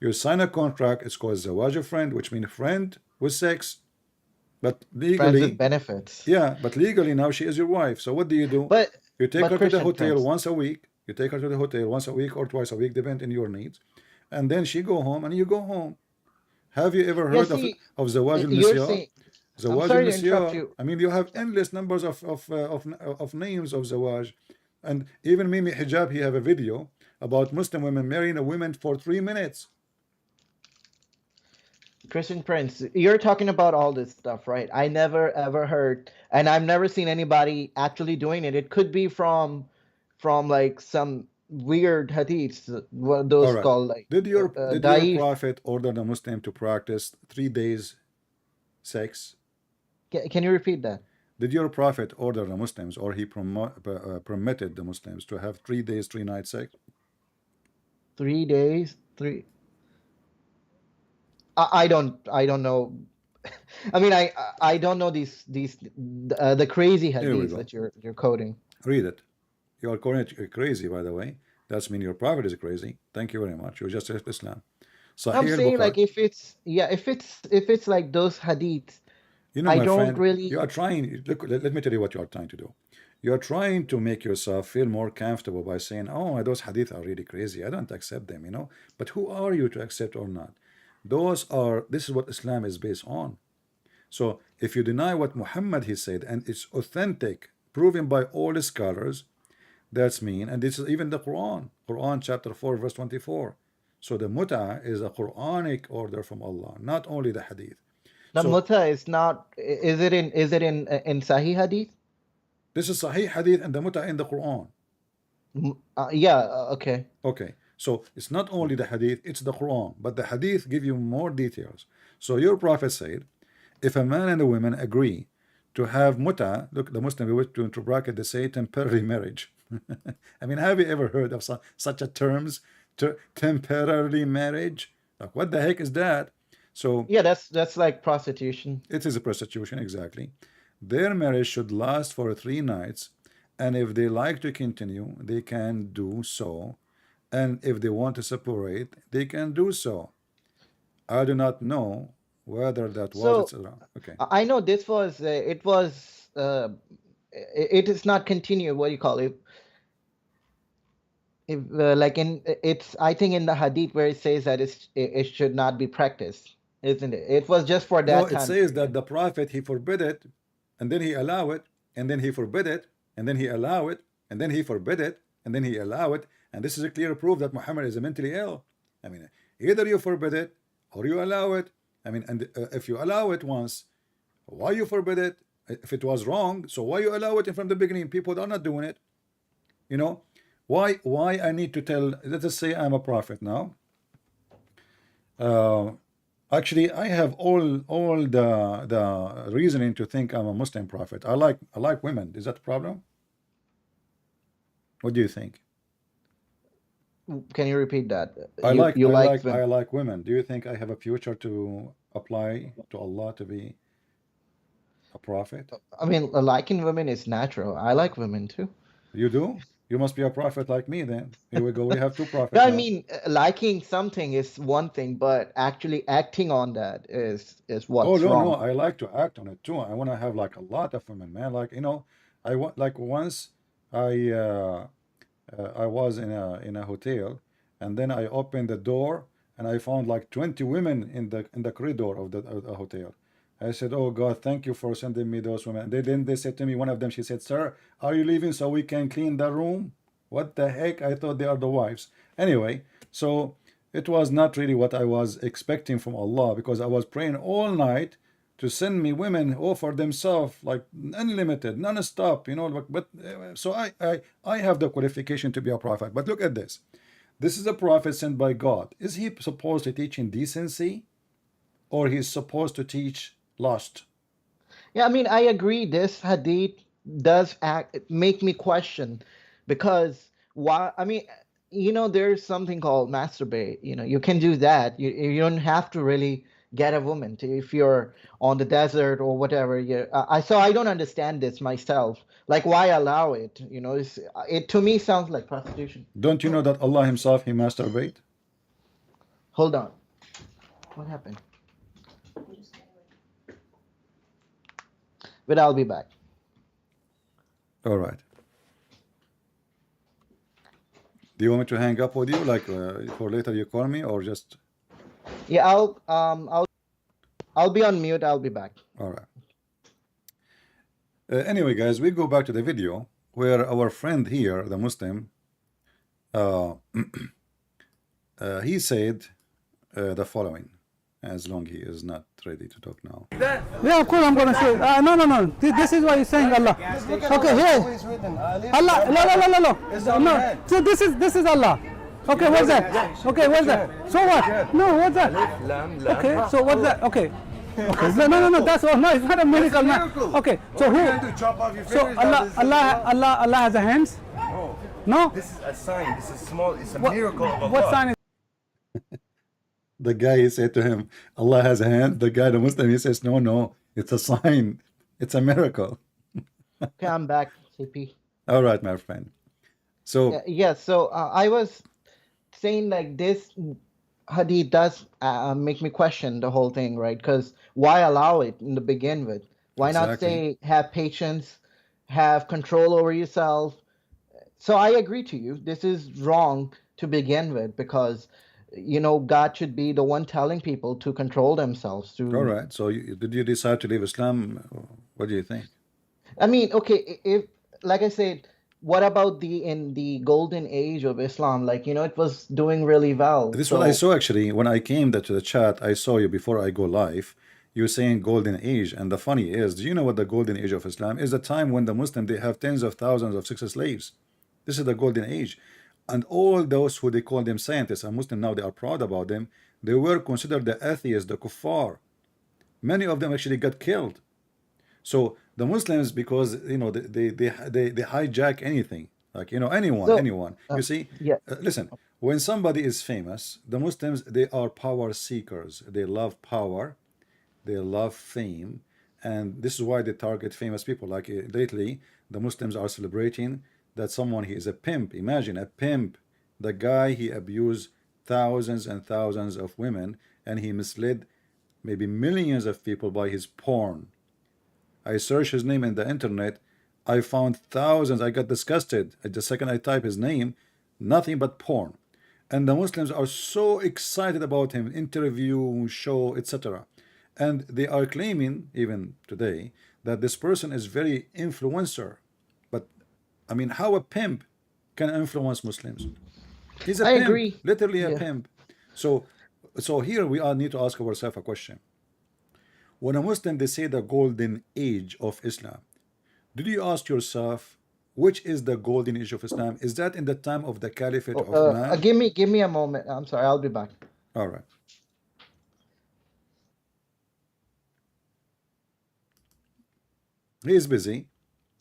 You sign a contract. It's called zawaj friend, which means friend with sex, but Friends with legally, benefits. yeah, but legally now she is your wife. So what do? But You take her to the Christian hotel Prince, once a week. You take her to the hotel once a week or twice a week, depending on your needs, and then she go home and you go home. Have you ever yeah, heard see, of zawaj you're al-nisya? saying, I'm Zawaj sorry to interrupt al-nisya. you. I mean, you have endless numbers of names of zawaj, and even Mimi Hijab, he have a video about Muslim women marrying a woman for 3 minutes. Christian Prince, you're talking about all this stuff, right? I never ever heard, and I've never seen anybody actually doing it. It could be from like some weird hadiths, what All those right. called like Did your daif. prophet order the Muslim to practice 3 days sex? Can you repeat that? Did your prophet order the Muslims, or he permitted the Muslims to have 3 days, 3 nights sex? 3 days, three. I don't know. I mean, I don't know these the crazy Here we hadiths go. that you're quoting. Read it. You are calling it crazy, by the way. That's mean your prophet is crazy. Thank you very much. You just left Islam. I'm Sahih saying al-Bukhari. like if it's like those hadiths, You know, I my don't friend, really. you are trying. Look, let me tell you what you are trying to do. You are trying to make yourself feel more comfortable by saying, "Oh, those hadith are really crazy. I don't accept them." You know, but who are you to accept or not? This is what Islam is based on. So if you deny what Muhammad he said, and it's authentic, proven by all the scholars, that's mean. And this is even the Quran chapter 4 verse 24. So the mut'ah is a Quranic order from Allah, not only the hadith. The So mutta is not. Is it in Sahih hadith? this is Sahih hadith and the mut'ah in the Quran. Yeah. Okay. Okay, so it's not only the hadith, it's the Quran, but the hadith give you more details. So your prophet said, if a man and a woman agree to have mut'ah, look, the Muslim wish to bracket, they say temporary marriage. I mean, have you ever heard of such a terms, temporary marriage? Like, what the heck is that? So Yeah, that's like prostitution. it is a prostitution, exactly. Their marriage should last for 3 nights, and if they like to continue, they can do so. And if they want to separate, they can do so. I do not know whether that was, So etc. Okay. I know this was it was it is not continued. What do you call it? If like in it's I think in the hadith where it says that it should not be practiced, isn't it? It was just for No, that it time says that period. the prophet he forbid it, and then he allow it, and then he forbid it, and then he allow it, and then he forbid it, and then he allow it, and this is a clear proof that Muhammad is mentally ill. I mean, either you forbid it or you allow it. I mean, and if you allow it once, why you forbid it? If it was wrong, so why you allow it from the beginning? People are not doing it. You know, why I need to tell? Let us say I'm a prophet now. Actually, I have all the reasoning to think I'm a Muslim prophet. I like women. Is that a problem? What do you think? Can you repeat that? I like You I like like I them. like women. Do you think I have a future to apply to Allah to be a prophet? I mean, liking women is natural. I like women too. You do? You must be a prophet like me then. Here we go. We have two No, prophets I now. mean, liking something is one thing, but actually acting on that is Oh what's no, wrong. I like to act on it too. I want to have like a lot of women, man. Like, I want, like, once I I was in a hotel, and then I opened the door and I found like 20 women in the corridor of the hotel. I said, "Oh God, thank you for sending me those women." They said to me, one of them, she said, "Sir, are you leaving so we can clean the room?" What the heck? I thought they are the wives. Anyway, so it was not really what I was expecting from Allah, because I was praying all night to send me women who offer themselves like unlimited, non-stop, so I have the qualification to be a prophet. But look at this. This is a prophet sent by God. Is he supposed to teach in decency, or he's supposed to teach lust? Yeah, I mean, I agree. This hadith does make me question because why? I mean, there's something called masturbate. You can do that. You don't have to really get a woman to, if you're on the desert or whatever. So I don't understand this myself. Like, why allow it? It to me sounds like prostitution. Don't you know that Allah himself, he masturbate? Hold on. What happened? But I'll be back. All right. Do you want me to hang up with you, like for later you call me, or just? Yeah, I'll be on mute. I'll be back. All right. Anyway, guys, we go back to the video where our friend here, the Muslim, he said the following. As long he is not ready to talk now. Yeah, of course I'm gonna say. No. This is why he's saying Allah. Okay, here. Allah. No. So this is Allah. Okay, what's that? Okay, what's that? So what? No, what's that? Okay, so what's that? Okay. Okay. No. That's all. No, it's not a miracle, man. Okay. So who? So Allah has a hands? No. This is a sign. This is small. It's a miracle of Allah. What sign is? The guy, he said to him, Allah has a hand. The guy, the Muslim, he says, no, it's a sign. It's a miracle. Okay, I'm back, CP. All right, my friend. So, Yeah, so I was saying like this hadith does make me question the whole thing, right? Because why allow it in the begin with? Why not say have patience, have control over yourself? So I agree to you. This is wrong to begin with because God should be the one telling people to control themselves. All right. So did you decide to leave Islam? What do you think? I mean, okay, if like I said, what about in the golden age of Islam? Like, it was doing really well. This is what I saw actually. When I came to the chat, I saw you before I go live. You were saying golden age. And the funny is, do you know what the golden age of Islam is? The time when the Muslim, they have tens of thousands of sex slaves. This is the golden age. And all those who they call them scientists and Muslim now, they are proud about them. They were considered the atheists, the kuffar. Many of them actually got killed. So the Muslims, because they hijack anything, like anyone. You see, listen. When somebody is famous, the Muslims, they are power seekers. They love power, they love fame, and this is why they target famous people. Like lately, the Muslims are celebrating that someone, he is a pimp. Imagine a pimp, the guy, he abused thousands and thousands of women, and he misled maybe millions of people by his porn. I searched his name in the internet, I found thousands. I got disgusted. The second I type his name, nothing but porn. And the Muslims are so excited about him, interview, show, etc. And they are claiming even today that this person is very influencer. I mean, how a pimp can influence Muslims? He's a pimp, agree. Literally a pimp. So here we all need to ask ourselves a question. When a Muslim, they say the golden age of Islam, did you ask yourself, which is the golden age of Islam? Is that in the time of the Caliphate of man? Give me a moment. I'm sorry, I'll be back. All right. He is busy.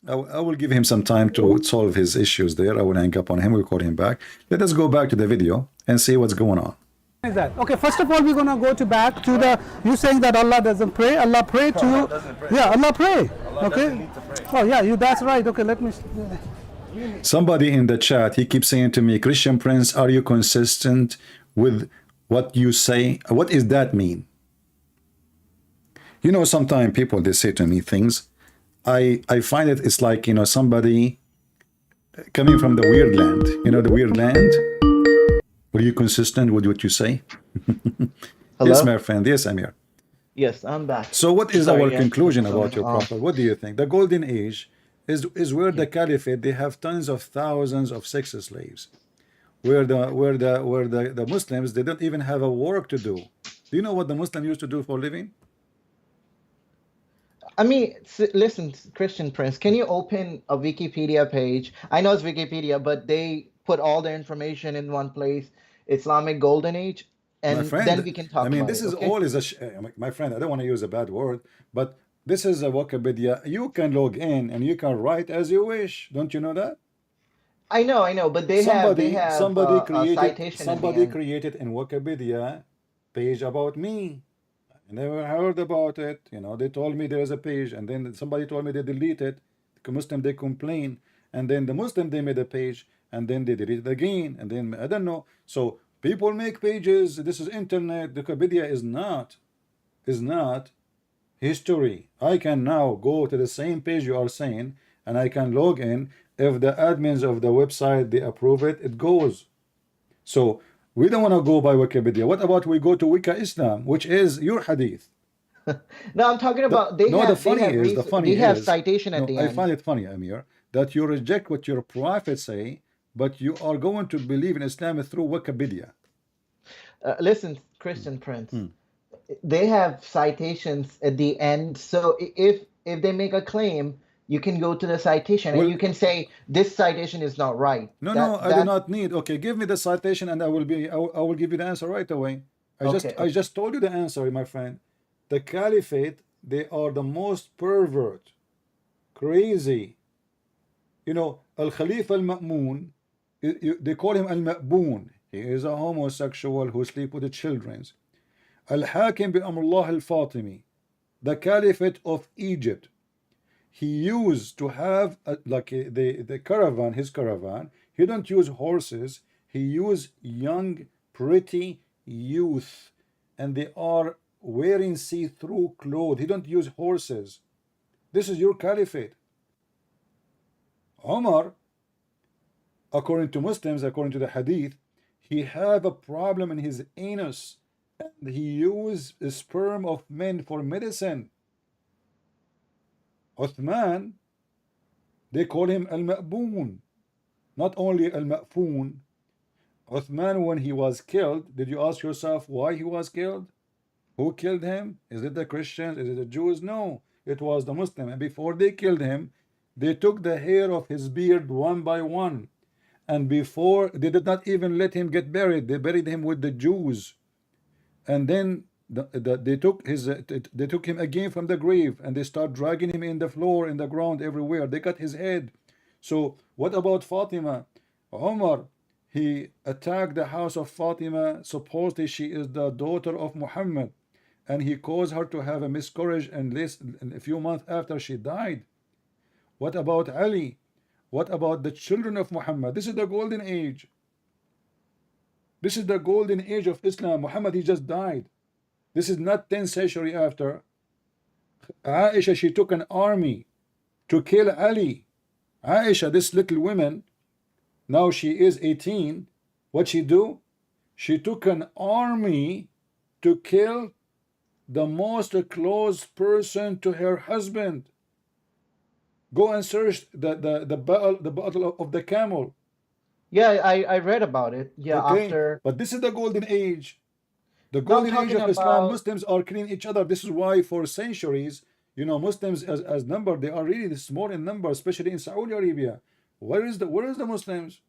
I will give him some time to solve his issues there. I will hang up on him. We'll call him back. Let us go back to the video and see what's going on. Is that okay? First of all, we're gonna go back to the you saying that Allah doesn't pray. Allah pray to Allah doesn't pray. Yeah, Allah pray. Allah Okay. doesn't need to pray. Oh yeah, that's right. Okay, let me. Somebody in the chat, he keeps saying to me, Christian Prince, are you consistent with what you say? What does that mean? Sometimes people, they say to me things. I find it's like, somebody coming from the weird land. The weird land? Were you consistent with what you say? Hello? Yes, my friend. Yes, Amir. Yes, I'm back. So what is Sorry, our yes. conclusion about your prophet? What do you think? The golden age is where the caliphate, they have tons of thousands of sex slaves. Where the Muslims, they don't even have a work to do. Do you know what the Muslim used to do for a living? I mean, listen, Christian Prince, can you open a Wikipedia page? I know it's Wikipedia, but they put all the information in one place, Islamic Golden Age, and then we can talk about it. This is okay? all my friend, I don't want to use a bad word, but this is a Wikipedia. You can log in and you can write as you wish. Don't you know that? I know, but they have somebody a citation created in Wikipedia page about me. I never heard about it. You know, they told me there is a page, and then somebody told me they deleted. The Muslim they complain, and then the Muslim they made a page, and then they delete it again, and then I don't know. So people make pages. This is internet. The Wikipedia is not history. I can now go to the same page you are saying, and I can log in. If the admins of the website they approve it, it goes. So we don't want to go by Wikipedia. What about we go to Wika Islam, which is your hadith? No, I'm talking about they No, have the funny they have is, citation at no, the I end. find it funny, Amir, that you reject what your prophet say, but you are going to believe in Islam through Wikipedia. Listen, Christian Prince, they have citations at the end. So if they make a claim, you can go to the citation Well, and you can say this citation is not right. no, That no, I do that not need. Okay, give me the citation, and I will give you the answer right away. okay. I just told you the answer, my friend. The caliphate, they are the most pervert, crazy. You know, Al Khalifa Al Ma'mun, they call him Al Ma'boon. He is a homosexual who sleep with the children. Al Hakim bi Amrullah Al Fatimi, the caliphate of Egypt. He used to have the caravan, his caravan. He don't use horses. He used young, pretty youth, and they are wearing see-through clothes. He don't use horses. This is your caliphate. Omar, according to Muslims, according to the hadith, he had a problem in his anus, and he used the sperm of men for medicine. Uthman, they call him Al-Ma'boon, not only Al-Ma'foon. Uthman, when he was killed, did you ask yourself why he was killed? Who killed him? Is it the Christians? Is it the Jews? No, it was the Muslim. And before they killed him, they took the hair of his beard one by one. And before, they did not even let him get buried. They buried him with the Jews. And then they took him again from the grave, and they start dragging him in the floor, in the ground, everywhere. They cut his head. So what about Fatima? Umar, he attacked the house of Fatima. Supposedly she is the daughter of Muhammad, and he caused her to have a miscarriage, and a few months after she died. What about Ali? What about the children of Muhammad? This is the golden age. This is the golden age of Islam. Muhammad, he just died. This is not 10th century after. Aisha, she took an army to kill Ali. Aisha, this little woman, now she is 18. What she do? She took an army to kill the most close person to her husband. Go and search the battle of the camel. Yeah, I read about it. Yeah, Okay, after but this is the golden age. The no, I'm golden age talking of Islam. about Muslims are killing each other. This is why for centuries, you know, Muslims as number, they are really small in number, especially in Saudi Arabia. Where is the Muslims?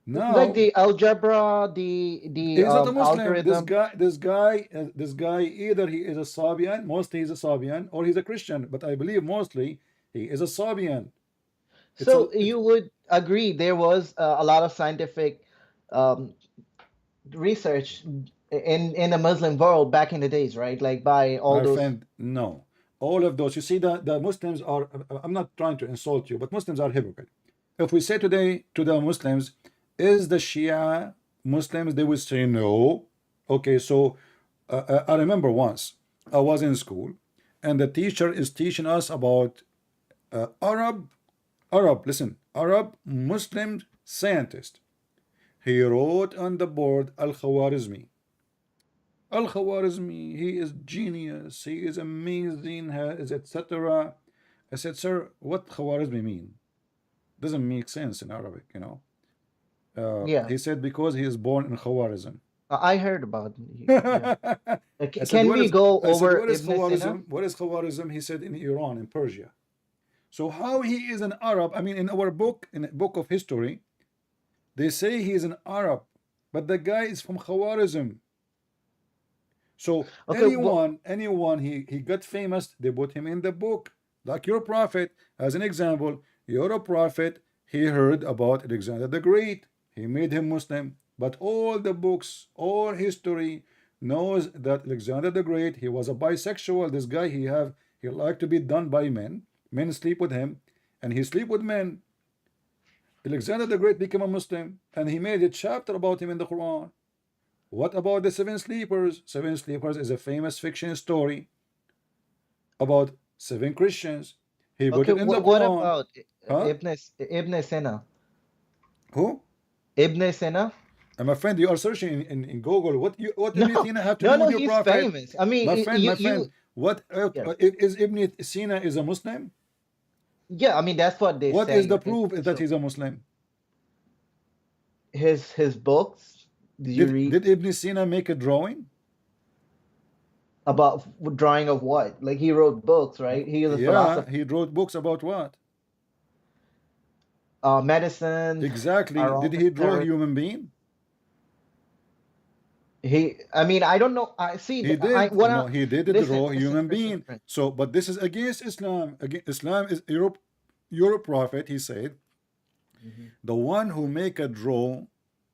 like Now the algebra, the he's not a Muslim. algorithm. This guy, either he is a Sabian, mostly he's a Sabian, or he's a Christian. But I believe mostly he is a Sabian. It's a So you would agree there was a lot of scientific um, research in the Muslim world back in the days, right? Like by all my those. friend, no. All of those, you see, the Muslims are, I'm not trying to insult you, but Muslims are hypocrite. If we say today to the Muslims, is the Shia Muslims, they would say no. Okay, so I remember once I was in school, and the teacher is teaching us about Arab Muslim scientist. He wrote on the board Al-Khwarizmi. Al-Khwarizmi, he is genius, he is amazing, etc. I said, sir, what Khwarizmi mean? Doesn't make sense in Arabic, you know. Yeah, He said because he is born in Khawarizm. I heard about. Yeah. I said, Can we go I said, over what is Ibn Sina? Khawarizm? What is Khawarizm? He said in Iran, in Persia. So how he is an Arab? I mean, in our book, in a book of history, they say he is an Arab, but the guy is from Khawarizm. So Okay, well, anyone he got famous, they put him in the book. Like your prophet, as an example, your prophet, he heard about Alexander the Great. He made him Muslim. But all the books, all history, knows that Alexander the Great, he was a bisexual. This guy, he liked to be done by men. Men sleep with him, and he sleep with men. Alexander the Great became a Muslim, and he made a chapter about him in the Quran. What about the seven sleepers? Seven sleepers is a famous fiction story about seven Christians. He put Okay, it in the what Quran. about Huh? Ibn Sina? Who? Ibn Sina? And my friend, you are searching in Google. What Ibn Sina have to do No, with your he's prophet? famous. I mean, My friend, what yeah. is Ibn Sina is a Muslim? Yeah, I mean that's what they What say. is the proof that he's a Muslim? His books? Did you read Did Ibn Sina make a drawing? about drawing of what? Like he wrote books, right? He was a Yeah, philosopher, he wrote books about what? medicine, Exactly. Did he draw a aromatherapy. human being? I mean, I don't know. I see. He did. What No, he did listen, draw a listen, human Christian being. friend. So, but this is against Islam. Islam is your prophet. He said, the one who make a draw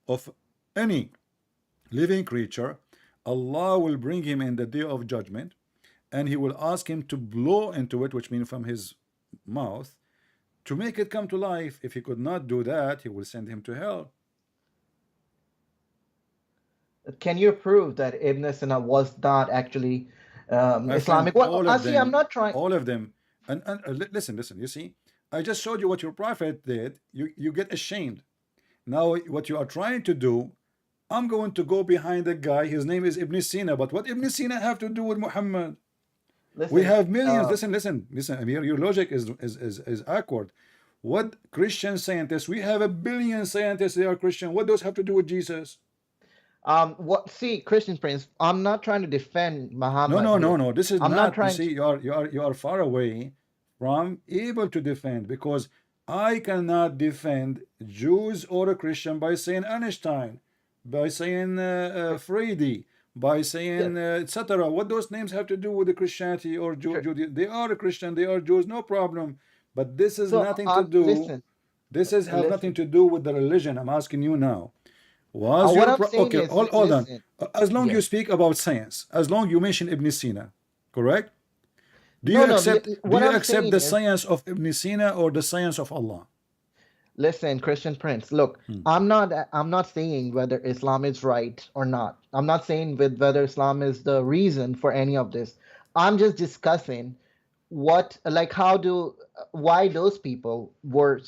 of any living creature, Allah will bring him in the day of judgment, and he will ask him to blow into it, which means from his mouth, to make it come to life. If he could not do that, he will send him to hell. Can you prove that Ibn Sina was not actually My Islamic? friend, Well, I see. I'm not trying. all of them, and listen, you see, I just showed you what your prophet did. You get ashamed. Now what you are trying to do, I'm going to go behind a guy. His name is Ibn Sina, but what Ibn Sina have to do with Muhammad? Listen, We have millions. Listen. I mean, your logic is awkward. What Christian scientists? We have a billion scientists. They are Christian. What those have to do with Jesus? What? See, Christian Prince. I'm not trying to defend Muhammad. No. This is I'm not not. You trying see, you are far away from able to defend, because I cannot defend Jews or a Christian by saying Einstein, by saying Friede, by saying etc. What those names have to do with the Christianity or Judaism? They are a Christian, they are Jews, no problem. But this is So, nothing to do. listen, This is have nothing to do with the religion. I'm asking you now. Was what your I'm saying okay? is, Hold on. listen, As long yes. you speak about science, as long you mention Ibn Sina, correct? Do No, you no, accept? li- Do what you I'm accept saying the is- science of Ibn Sina or the science of Allah? Listen, Christian Prince. Look, I'm not saying whether Islam is right or not. I'm not saying whether Islam is the reason for any of this. I'm just discussing why those people were,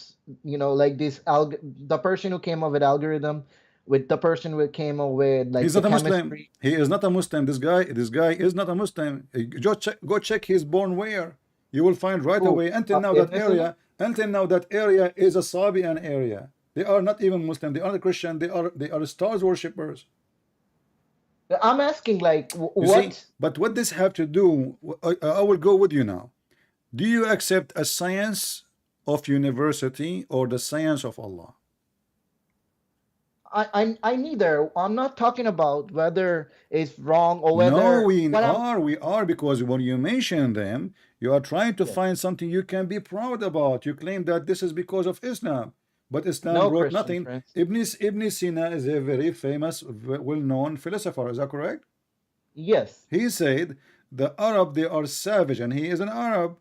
like the person who came up with algorithm, with the person who came up with like He's the not a Muslim. chemistry. He is not a Muslim. This guy is not a Muslim. Go check his born where. You will find right Who? away. Until now that Ibn Sina? area. Until now that area is a Sabian area. They are not even Muslim. They are not Christian. They are stars worshippers. I'm asking like You what? see? But what this have to do? I will go with you now. Do you accept a science of university or the science of Allah? I neither. I'm not talking about whether it's wrong or whether. No, we what I'm- are, because when you mention them, you are trying to find something you can be proud about. You claim that this is because of Islam, but Islam No, brought Christian nothing. Prince. Ibn Sina is a very famous, well-known philosopher. Is that correct? Yes. He said the Arab, they are savage, and he is an Arab.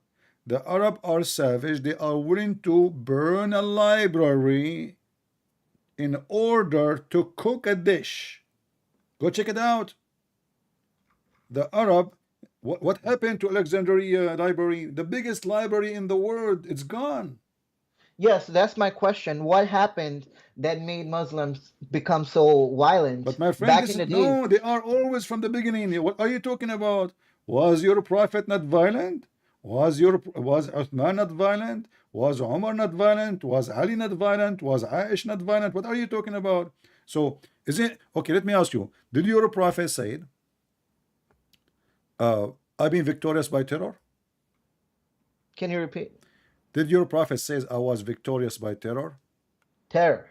The Arab are savage. They are willing to burn a library in order to cook a dish. Go check it out. The Arab, what happened to Alexandria library? The biggest library in the world. It's gone. Yes, that's my question. What happened that made Muslims become so violent But my friend, back in the days? no, they are always from the beginning. What are you talking about? Was your prophet not violent? Was Uthman not violent? Was Umar not violent? Was Ali not violent? Was Aish not violent? What are you talking about? So is it okay? Let me ask you: did your prophet say, "I've been victorious by terror"? Can you repeat? Did your prophet says, "I was victorious by terror"? Terror.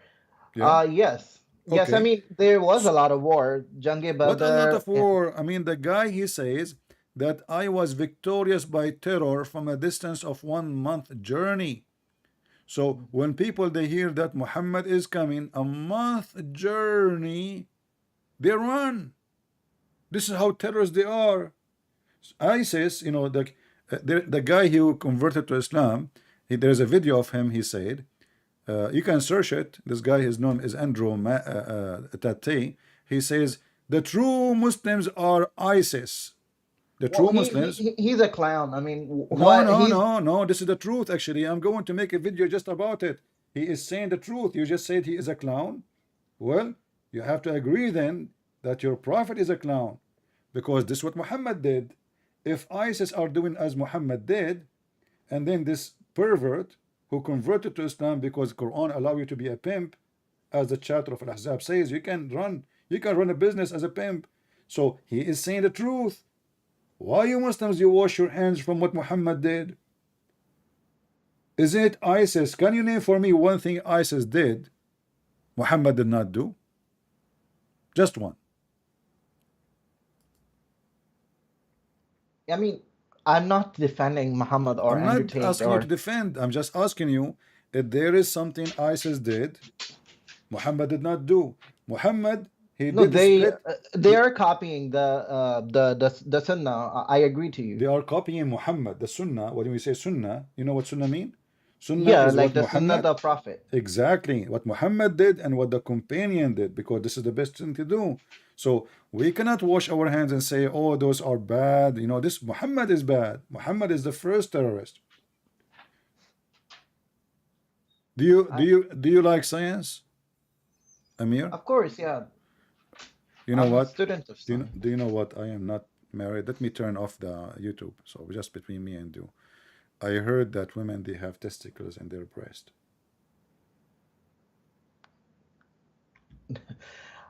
Yeah. Yes. Yes, I Okay. mean there was a lot of war. Jange What a lot Badr. of war. I mean, the guy, he says that I was victorious by terror from a distance of 1 month journey. So when people, they hear that Muhammad is coming, a month journey, they run. This is how terrorists they are. ISIS, you know, the guy who converted to Islam, there's a video of him. He said, you can search it. This guy, his name is Andrew Tate. He says the true Muslims are ISIS. The true Muslims. He's a clown. I mean, No. This is the truth. Actually, I'm going to make a video just about it. He is saying the truth. You just said he is a clown. Well, you have to agree then that your prophet is a clown, because this is what Muhammad did. If ISIS are doing as Muhammad did, and then this pervert who converted to Islam because Quran allow you to be a pimp, as the chapter of Al-Ahzab says, you can run a business as a pimp. So he is saying the truth. Why you Muslims, you wash your hands from what Muhammad did? Is it ISIS? Can you name for me one thing ISIS did Muhammad did not do? Just one. I mean, I'm not defending Muhammad or I'm not entertaining asking you to defend. I'm just asking you if there is something ISIS did Muhammad did not do. Muhammad, he No, did the split. they are copying the Sunnah. I agree to you. They are copying Muhammad. The Sunnah, when we say Sunnah, you know what Sunnah mean? Sunnah Yeah, is like what the Sunnah Muhammad, the Prophet. exactly what Muhammad did and what the companion did, because this is the best thing to do. So we cannot wash our hands and say, oh, those are bad. You know, this Muhammad is bad. Muhammad is the first terrorist. Do you like science, Amir? Of course, yeah. You know I'm a what? student of science. Do you know what? I am not married. Let me turn off the YouTube. So just between me and you. I heard that women, they have testicles in their breast.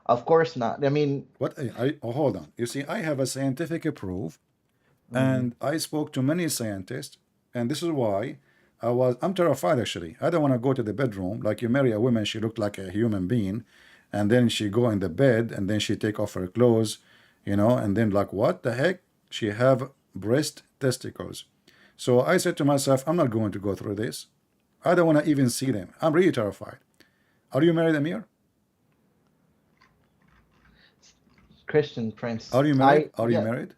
Of course not. I mean, What? Hold on. You see, I have a scientific proof, and I spoke to many scientists, and this is why I'm terrified actually. I don't want to go to the bedroom. Like you marry a woman, she looked like a human being, and then she go in the bed, and then she take off her clothes, you know, and then like what the heck? She have breast testicles. So I said to myself, I'm not going to go through this. I don't want to even see them. I'm really terrified. Are you married, Amir? Christian Prince. Are you married? Are you yeah, married?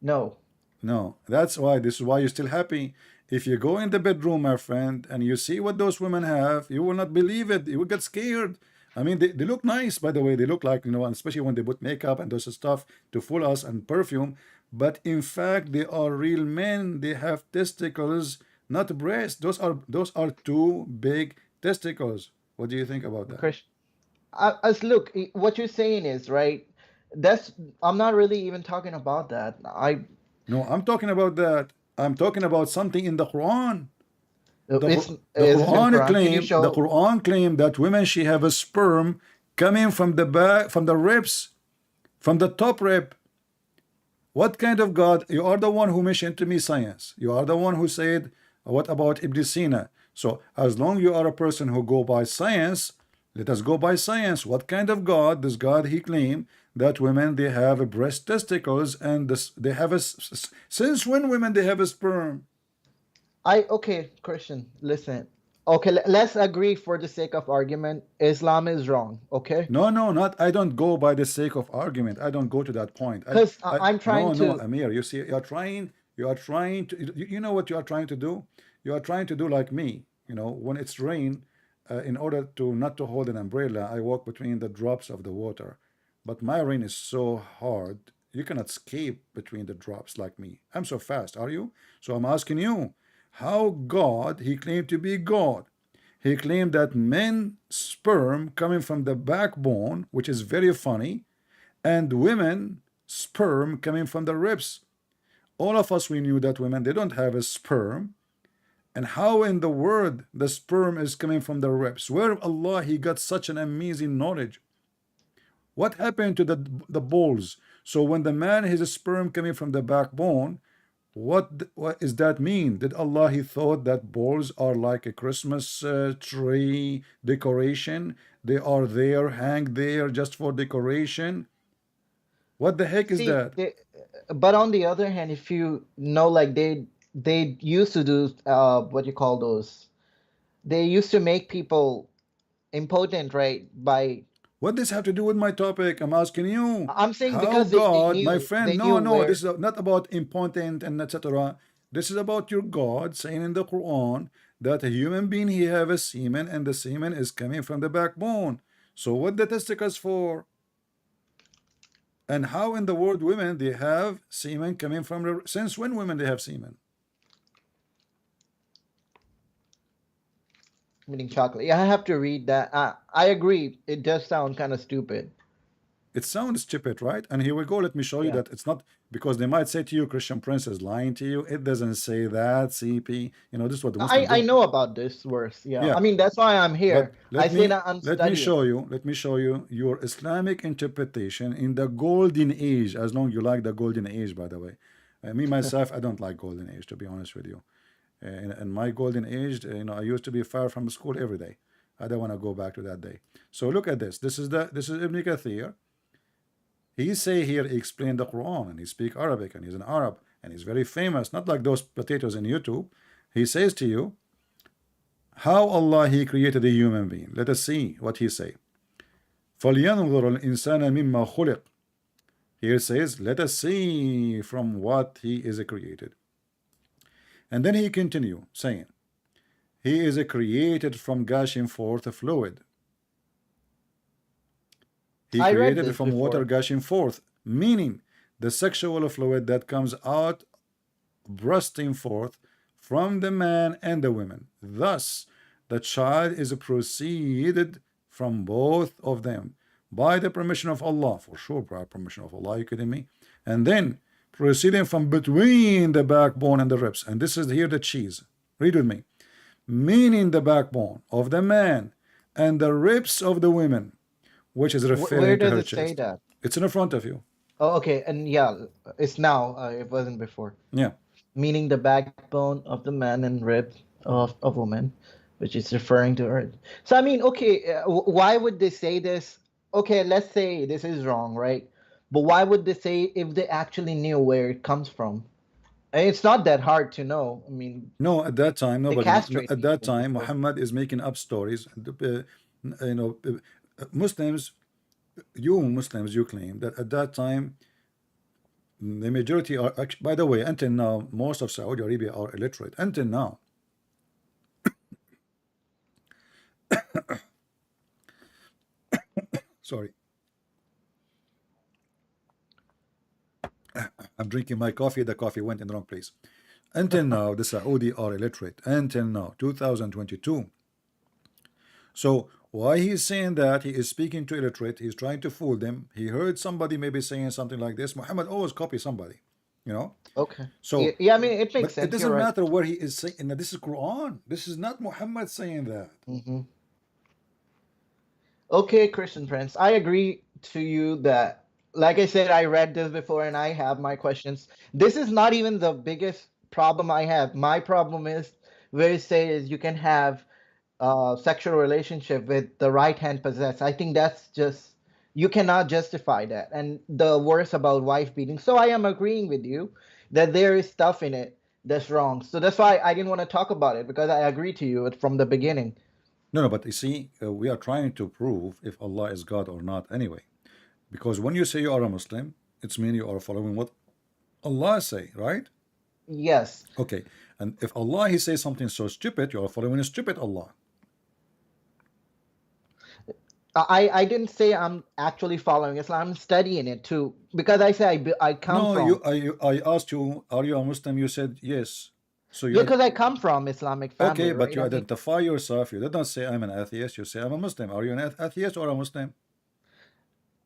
no. No. That's why. This is why you're still happy. If you go in the bedroom, my friend, and you see what those women have, you will not believe it. You will get scared. I mean, they look nice, by the way. They look like, you know, and especially when they put makeup and those stuff to fool us and perfume. But in fact, they are real men. They have testicles, not breasts. Those are two big testicles. What do you think about that? Christian. Look, what you're saying is right. I'm not really even talking about that. No, I'm talking about that. I'm talking about something in the Quran. The It's is it in Quran? Can you the show? Quran claim that women, she have a sperm coming from the back, from the ribs, from the top rib. What kind of God? You are the one who mentioned to me science. You are the one who said, what about Ibn Sina? So as long you are a person who go by science, let us go by science. What kind of God does God he claim that women, they have a breast testicles, and they have a since when women they have a sperm? Okay, Christian, listen. Okay, let's agree for the sake of argument. Islam is wrong. Okay, No, not. I don't go by the sake of argument. I don't go to that point. because I'm trying No, to. Amir. You see, you are trying to. You know what you are trying to do? You are trying to do like me. You know, when it's rain, in order to not to hold an umbrella, I walk between the drops of the water. But my rain is so hard, you cannot escape between the drops like me. I'm so fast, are you? So I'm asking you, how God, he claimed to be God. He claimed that men sperm coming from the backbone, which is very funny, and women sperm coming from the ribs. All of us, we knew that women, they don't have a sperm. And how in the world the sperm is coming from the ribs? Where Allah, he got such an amazing knowledge? What happened to the balls? So when the man has a sperm coming from the backbone, what does that mean? Did Allah, he thought that balls are like a Christmas tree decoration? They are there, hang there just for decoration? What the heck is See, that? but on the other hand, if you know, like they used to do what you call those. They used to make people impotent, right? By What does have to do with my topic? I'm asking you. I'm saying How because God, my friend, they no, knew no, where. this is not about important and etc. This is about your God saying in the Quran that a human being he have a semen and the semen is coming from the backbone. So what the testicles for? And how in the world women they have semen coming from the, since when women they have semen? Meaning chocolate. Yeah, I have to read that. I agree. It does sound kind of stupid. It sounds stupid, right? And here we go. Let me show you Yeah. that it's not, because they might say to you, Christian Prince is lying to you. It doesn't say that, CP. You know, this is what the Muslims I do. know about this verse. Yeah. Yeah. I mean, that's why I'm But here. I say that I'm let me studying. show you your Islamic interpretation in the golden age, as long you like the golden age, by the way. Me myself, I don't like golden age, to be honest with you. In my golden age, you know, I used to be far from school every day. I don't want to go back to that day. So look at this. This is Ibn Kathir. He say here, he explained the Quran and he speak Arabic and he's an Arab and he's very famous, not like those potatoes in YouTube. He says to you, how Allah he created a human being. Let us see what he say. فَلْيَنْظُرَ الْإِنسَانَ مِمَّا خُلِقْ. Here says, let us see from what he is created. And then he continue saying, he is created from gushing forth a fluid. He I read created this from water before. gushing forth, meaning the sexual fluid that comes out bursting forth from the man and the woman. Thus, the child is proceeded from both of them by the permission of Allah, for sure, by permission of Allah, are you kidding me? And then proceeding from between the backbone and the ribs. And this is here the cheese. Read with me. Meaning the backbone of the man and the ribs of the women, which is Where referring to does her it say chest. that? It's in front of you. Oh, okay. And yeah, it's now. It wasn't before. Yeah. Meaning the backbone of the man and rib of a woman, which is referring to her. So I mean, okay, why would they say this? Okay, let's say this is wrong, right? But why would they say if they actually knew where it comes from? And it's not that hard to know. I mean, No, at that time, they nobody. castrate At that people time, before. Muhammad is making up stories. You know, Muslims, you Muslims, you claim that at that time, the majority are. By the way, until now, most of Saudi Arabia are illiterate. Until now, sorry, I'm drinking my coffee. The coffee went in the wrong place. Until now, the Saudi are illiterate. Until now, 2022. So why he's saying that? He is speaking to illiterate. He's trying to fool them. He heard somebody maybe saying something like this. Muhammad always copy somebody, you know. Okay. So, Yeah, I mean, it makes but it sense. doesn't You're right. matter where he is saying. And this is Quran. This is not Muhammad saying that. hmm Okay, Christian Prince, I agree to you that, like I said, I read this before and I have my questions. This is not even the biggest problem I have. My problem is where it says you can have sexual relationship with the right hand possessed. I think that's just, you cannot justify that. And the worst about wife beating. So I am agreeing with you that there is stuff in it that's wrong. So that's why I didn't want to talk about it, because I agree to you from the beginning. No, no, but you see, we are trying to prove if Allah is God or not anyway. Because when you say you are a Muslim, it's mean you are following what Allah say, right? Yes. Okay. And if Allah he says something so stupid, you are following a stupid Allah. I didn't say I'm actually following Islam. I'm studying it too, because I say I come No, from. I asked you, are you a Muslim? You said yes. So Yeah, you because I come from Islamic family, okay, but right? you I mean, identify yourself. You did not say I'm an atheist. You say I'm a Muslim. Are you an atheist or a Muslim?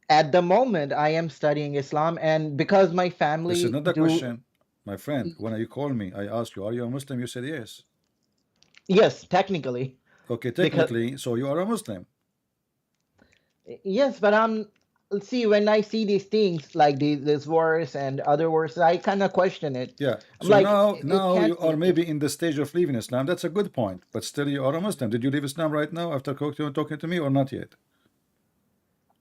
at the moment, I am studying Islam, and because my This is family not the do. question, my friend. When you call me, I asked you, are you a Muslim? You said yes. Yes, technically, Okay, because technically, so you are a Muslim. yes, but see, when I see these things like this verse and other verses, I kind of question it. Yeah. I'm So like, now you can't are be. maybe in the stage of leaving Islam. That's a good point. But still, you are a Muslim. Did you leave Islam right now after talking to me or not yet?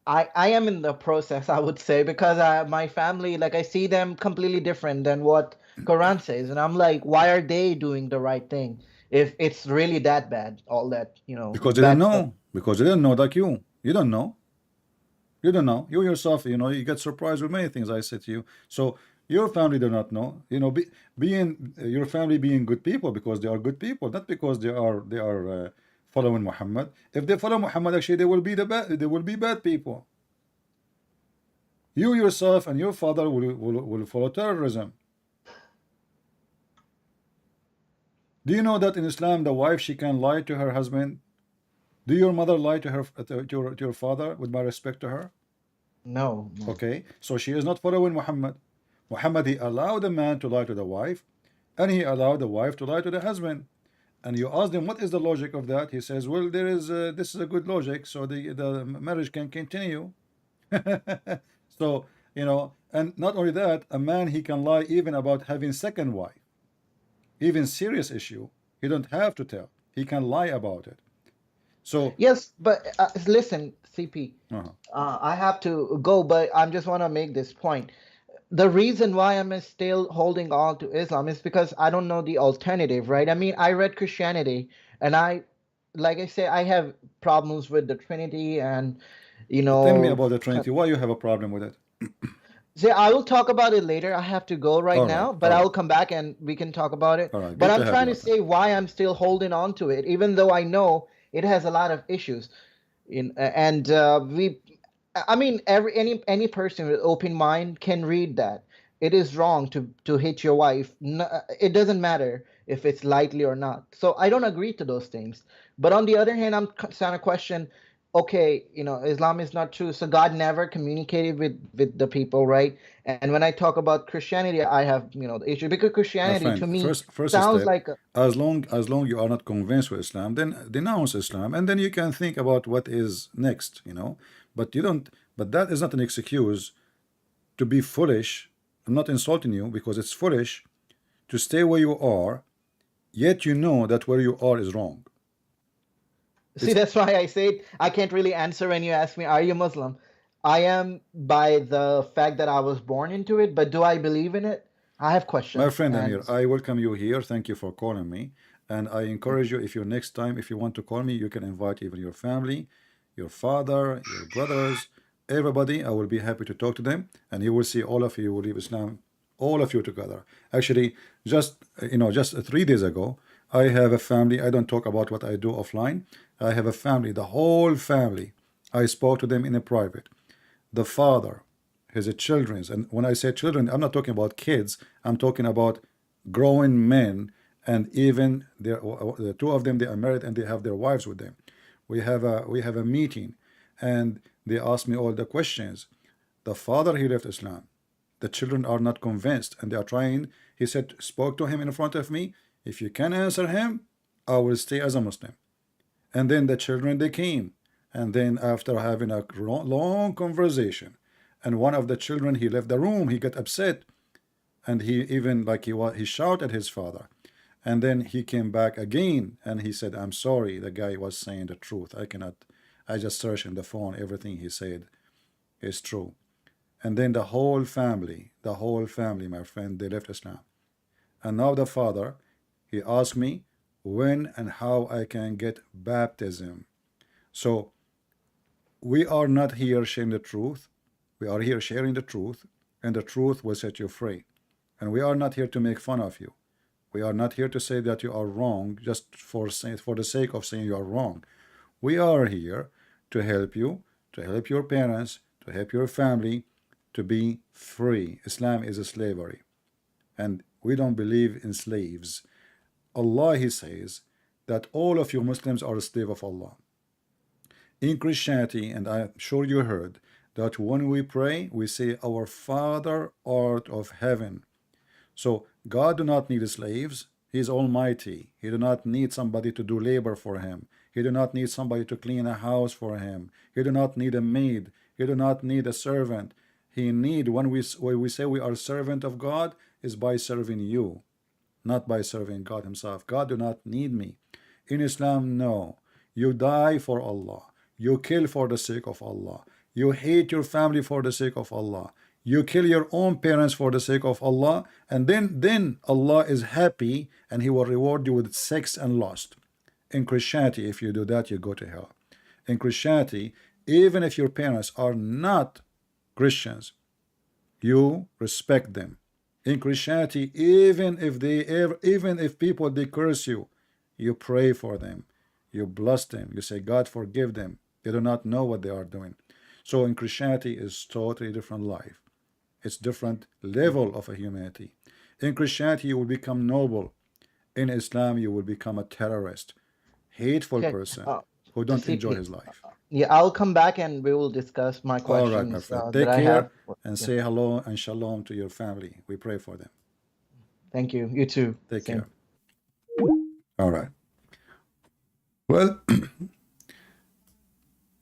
I am in the process, I would say, because my family, like I see them completely different than what Quran says, and I'm like, why are they doing the right thing if it's really that bad? All that Because they didn't bad stuff. know. Because they didn't know like you. You don't know. You don't know. You yourself, you get surprised with many things I said to you. So your family do not know. Being your family being good people because they are good people, not because they are following Muhammad. If they follow Muhammad, actually they will be they will be bad people. You yourself and your father will follow terrorism. Do you know that in Islam the wife she can lie to her husband? Do your mother lie to her to your father with my respect to her? No. Okay, so she is not following Muhammad. Muhammad, he allowed the man to lie to the wife, and he allowed the wife to lie to the husband. And you ask him, what is the logic of that? He says, well, this is a good logic, so the marriage can continue. So, and not only that, a man, he can lie even about having second wife. Even serious issue, he don't have to tell. He can lie about it. So, Yes, but listen, CP. uh-huh. I have to go, but I just want to make this point. The reason why I'm still holding on to Islam is because I don't know the alternative, right? I mean, I read Christianity, and like I say, I have problems with the Trinity, and Tell me about the Trinity. Why you have a problem with it? see, I will talk about it later. I have to go right All right, now, but all I right. will come back and we can talk about it. All right, But good to I'm have trying you, to my friend. say why I'm still holding on to it, even though I know it has a lot of issues. I mean, any person with open mind can read that. It is wrong to hit your wife. It doesn't matter if it's lightly or not. So I don't agree to those things. But on the other hand, I'm trying to question. Okay, Islam is not true. So God never communicated with the people, right? And when I talk about Christianity, I have the issue because My Christianity to friend, me first sounds step, like as long you are not convinced with Islam, then denounce Islam, and then you can think about what is next, But you don't. But that is not an excuse to be foolish. I'm not insulting you because it's foolish to stay where you are, yet you know that where you are is wrong. See, that's why I said I can't really answer when you ask me, are you Muslim? I am by the fact that I was born into it, but do I believe in it? I have My questions. friend And Amir, I welcome you here. Thank you for calling me. And I encourage you, if you next time, if you want to call me, you can invite even your family, your father, your brothers, everybody. I will be happy to talk to them. And you will see all of you will leave Islam, all of you together. Actually, just 3 days ago, I have a family. I don't talk about what I do offline. I have a family, the whole family. I spoke to them in a private. The father, his children's, and when I say children, I'm not talking about kids. I'm talking about grown men, and even the two of them, they are married and they have their wives with them. We have a meeting, and they ask me all the questions. The father, he left Islam. The children are not convinced, and they are trying. He said, spoke to him in front of me. If you can answer him, I will stay as a Muslim. And then the children, they came. And then after having a long conversation, and one of the children, he left the room, he got upset. And he even, he shouted at his father. And then he came back again, and he said, I'm sorry, the guy was saying the truth. I just searched in the phone, everything he said is true. And then the whole family, my friend, they left Islam. And now the father, he asked me when and how I can get baptism. So we are not here sharing the truth. We are here sharing the truth, and the truth will set you free. And we are not here to make fun of you. We are not here to say that you are wrong just for the sake of saying you are wrong. We are here to help you, to help your parents, to help your family to be free. Islam is a slavery, and we don't believe in slaves. Allah, he says that all of you Muslims are a slave of Allah. In Christianity, and I'm sure you heard that when we pray, we say, Our Father art of heaven. So God do not need slaves. He is almighty. He do not need somebody to do labor for him. He do not need somebody to clean a house for him. He do not need a maid. He do not need a servant. When we say we are servant of God, is by serving you, not by serving God himself. God do not need me. In Islam, no. You die for Allah. You kill for the sake of Allah. You hate your family for the sake of Allah. You kill your own parents for the sake of Allah, and then Allah is happy and he will reward you with sex and lust. In Christianity, if you do that, you go to hell. In Christianity, even if your parents are not Christians, you respect them. In Christianity, even if people they curse you, you pray for them, you bless them, you say, God forgive them, they do not know what they are doing. So in Christianity is totally different life. It's different level of a humanity. In Christianity you will become noble. In Islam you will become a terrorist, hateful Okay. person Uh, who the don't enjoy CP. his life. Yeah, I'll come back and we will discuss my All right, my questions friend. that Take I have. care and Yeah. say hello and shalom to your family. We pray for them. Thank you. You too. Take Same. care. All right. Well,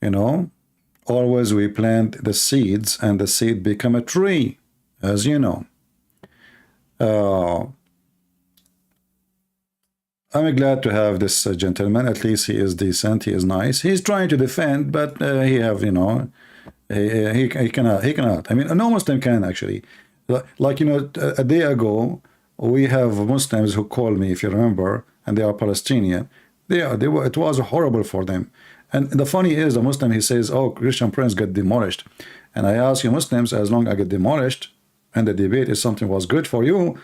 you know, always we plant the seeds and the seed become a tree, as you know. I'm glad to have this gentleman. At least he is decent. He is nice. He's trying to defend, but he have, you know, he cannot. I mean, no Muslim can actually. Like, you know, a day ago, we have Muslims who called me, if you remember, and they are Palestinian. It was horrible for them. And the funny is, the Muslim, he says, oh, Christian prince get demolished. And I ask you Muslims, as long as I get demolished, and the debate is something was good for you,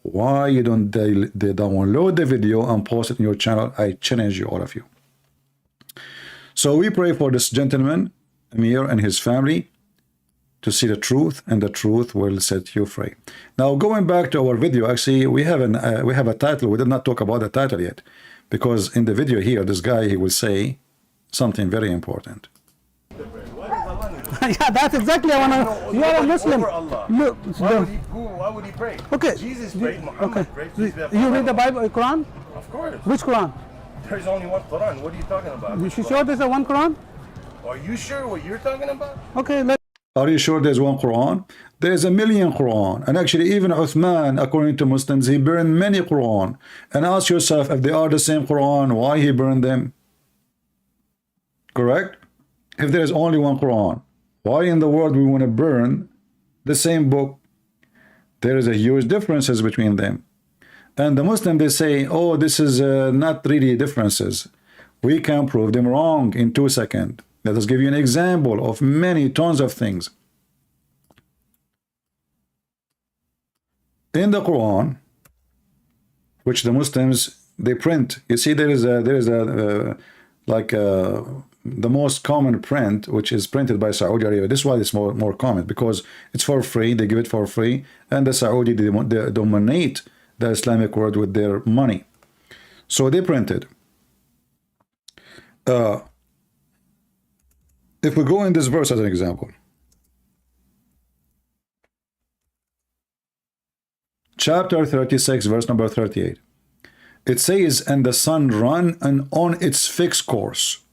why you don't they download the video and post it in your channel? I challenge you, all of you. So we pray for this gentleman, Amir, and his family to see the truth, and the truth will set you free. Now, going back to our video, actually, we have a title. We did not talk about the title yet, because in the video here, this guy, he will say something very important. Yeah, that's exactly I want to. You are a Muslim. Over Allah. Look, Why would he pray? Okay. Jesus prayed. Muhammad Okay. prayed. Peace be upon You read him. the Bible, Quran? Of course. Which Quran? There's only one Quran. What are you talking about? You sure there's a one Quran? Are you sure what you're talking about? Okay, let. Are you sure there's one Quran? There's a million Quran. And actually, even Uthman, according to Muslims, he burned many Quran. And ask yourself, if they are the same Quran, why he burned them? Correct? If there is only one Quran, why in the world we want to burn the same book? There is a huge differences between them. And the Muslim, they say, oh, this is not really differences. We can prove them wrong in 2 seconds. Let us give you an example of many tons of things. In the Quran, which the Muslims, they print, you see there is the most common print, which is printed by Saudi Arabia. This is why it's more common, because it's for free. They give it for free, and the Saudi, they dominate the Islamic world with their money. So they printed. If we go in this verse as an example, chapter 36, verse number 38, it says, and the sun run on its fixed course.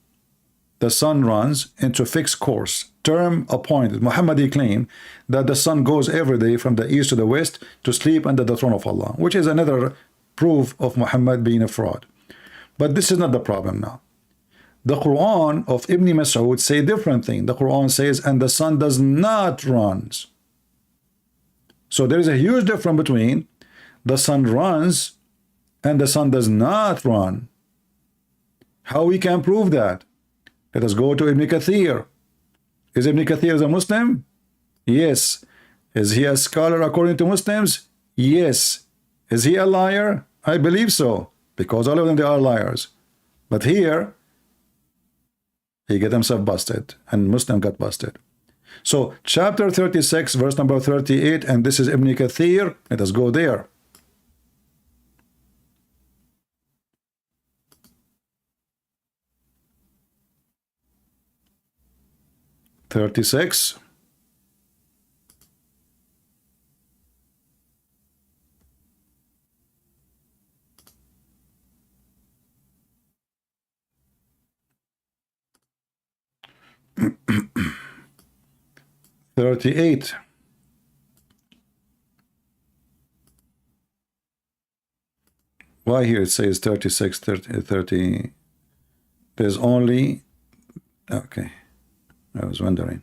The sun runs into fixed course, term appointed. Muhammad claimed that the sun goes every day from the east to the west to sleep under the throne of Allah, which is another proof of Muhammad being a fraud. But this is not the problem now. The Quran of Ibn Mas'ud say different thing. The Quran says, and the sun does not run. So there is a huge difference between the sun runs and the sun does not run. How we can prove that? Let us go to Ibn Kathir. Is Ibn Kathir a Muslim? Yes. Is he a scholar according to Muslims? Yes. Is he a liar? I believe so, because all of them, they are liars. But here, he get himself busted, and Muslim got busted. So, chapter 36, verse number 38, and this is Ibn Kathir. Let us go there. (36). (38). Why here it says 36, 30? There's only, okay, I was wondering.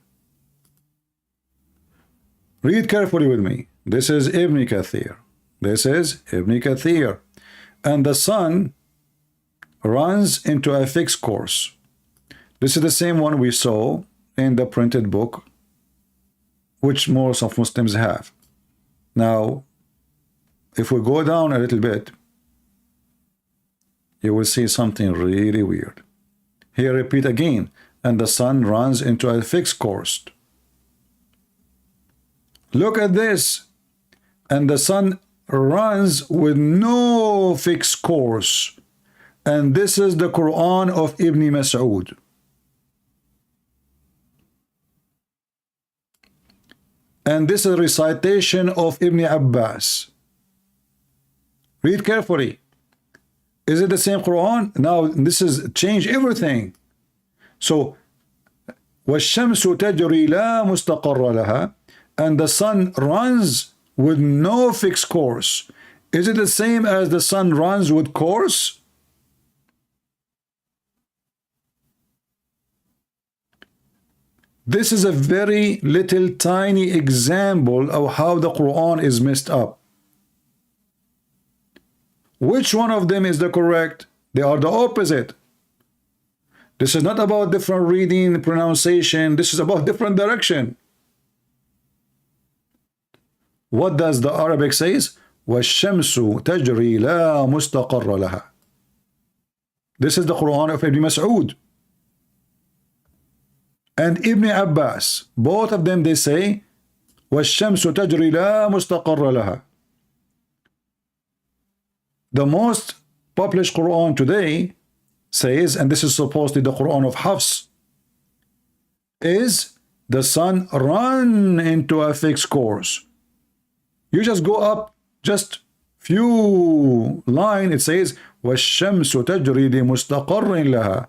Read carefully with me. This is Ibn Kathir. This is Ibn Kathir. And the sun runs into a fixed course, This is the same one we saw in the printed book, which most of Muslims have. Now, if we go down a little bit, you will see something really weird. Here, repeat again, and the sun runs into a fixed course. Look at this. And the sun runs with no fixed course. And this is the Quran of Ibn Mas'ud. And this is a recitation of Ibn Abbas. Read carefully. Is it the same Quran? Now this is change everything. So وَالشَّمْسُ تَجْرِي لَا مُسْتَقَرَّ لَهَا, and the sun runs with no fixed course. Is it the same as the sun runs with course? This is a very little tiny example of how the Quran is messed up. Which one of them is the correct? They are the opposite. This is not about different reading, pronunciation. This is about different direction. What does the Arabic says? وَالشَّمْسُ تَجْرِي لَا مُسْتَقَرَّ لَهَا. This is the Quran of Ibn Mas'ud and Ibn Abbas. Both of them, they say وَالشَّمْسُ تَجْرِي لَا مُسْتَقَرَّ لَهَا. The most published Quran today says, and this is supposedly the Quran of Hafs, is the sun run into a fixed course. You just go up just few line, it says وَالشَّمْسُ تَجْرِي لِمُسْتَقَرٍ لَهَا.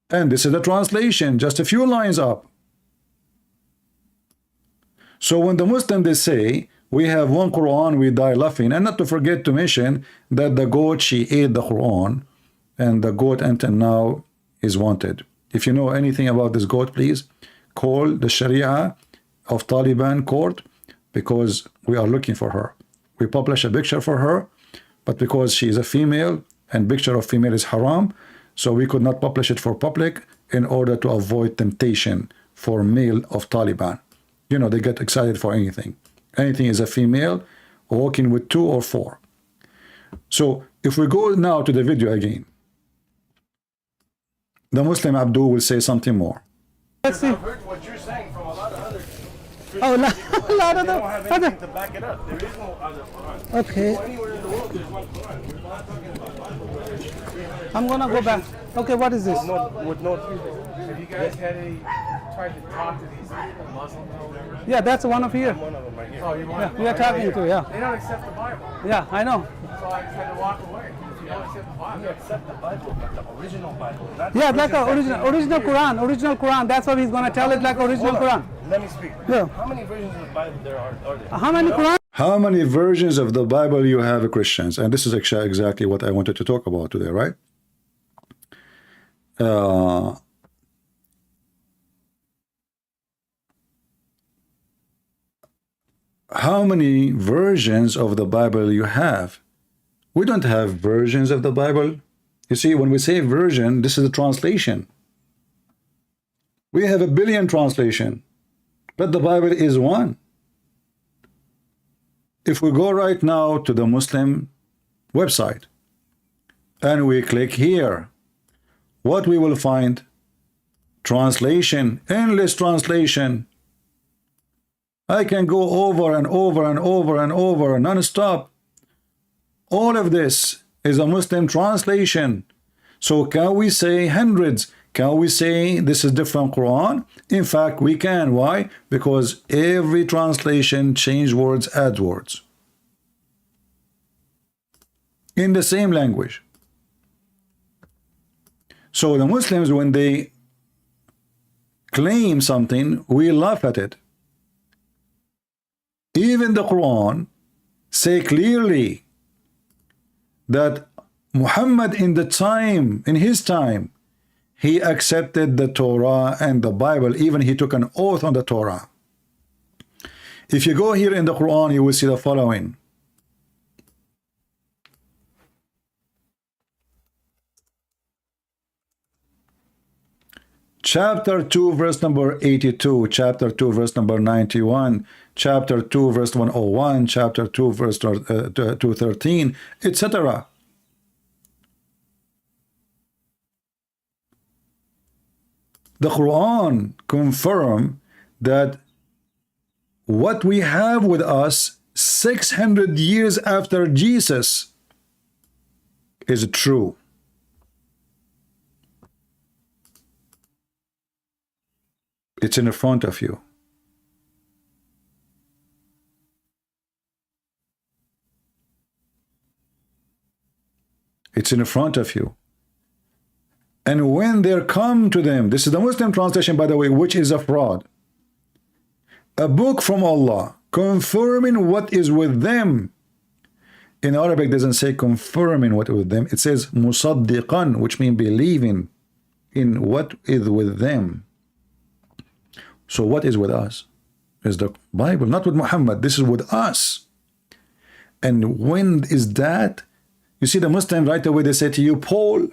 And this is the translation, just a few lines up. So when the Muslim, they say we have one Quran, we die laughing. And not to forget to mention that the goat, she ate the Quran, and the goat until now is wanted. If you know anything about this goat, please call the Sharia of Taliban court, because we are looking for her. We publish a picture for her, but because she is a female and picture of female is haram, so we could not publish it for public in order to avoid temptation for male of Taliban. You know, they get excited for anything. Anything is a female walking with 2 or 4. So if we go now to the video again, the Muslim Abdul will say something more. Let's see. I've heard what you're saying from a lot of other Oh, Christians. lot of They don't have them. anything to back it up. There is no other Quran. Okay. Go anywhere in the world, there's one Quran. We're not talking about Bible where there's 300 I'm gonna go back. Okay, what is this? with no Have you guys had any tried to talk to these Muslims or whatever? Yeah, that's one of here. One of them right here. Oh, you Yeah, want? we are talking to, yeah. They don't accept the Bible, Yeah, I know. so I had to walk away. If you don't accept the You Bible, accept the Bible, but the original Bible. Not Yeah, the like a version that's original in here. Quran. That's what he's gonna tell it like original Hold on. Quran. Let me speak. Yeah. How many versions of the Bible there are there? How many Quran? How many versions of the Bible you have, Christians? And this is actually exactly what I wanted to talk about today, right? How many versions of the Bible you have? We don't have versions of the Bible. You see, when we say version, this is a translation. We have a billion translation, but the Bible is one. If we go right now to the Muslim website and we click here, what we will find? Translation, endless translation. I can go over and over and over and over non-stop. All of this is a Muslim translation. So can we say hundreds? Can we say this is different Quran? In fact, we can. Why? Because every translation change words, add words. In the same language. So the Muslims, when they claim something, we laugh at it. Even the Quran say clearly that Muhammad in his time, he accepted the Torah and the Bible. Even he took an oath on the Torah. If you go here in the Quran, you will see the following. Chapter 2, verse number 82, chapter 2, verse number 91, chapter 2, verse 101, chapter 2, verse 213, etc. The Quran confirm that what we have with us 600 years after Jesus is true. It's in front of you. It's in front of you. And when there come to them, this is the Muslim translation, by the way, which is a fraud, a book from Allah confirming what is with them. In Arabic, it doesn't say confirming what is with them. It says musaddiqan, which means believing in what is with them. So what is with us? Is the Bible, not with Muhammad. This is with us. And when is that? You see the Muslim right away, they say to you, Paul,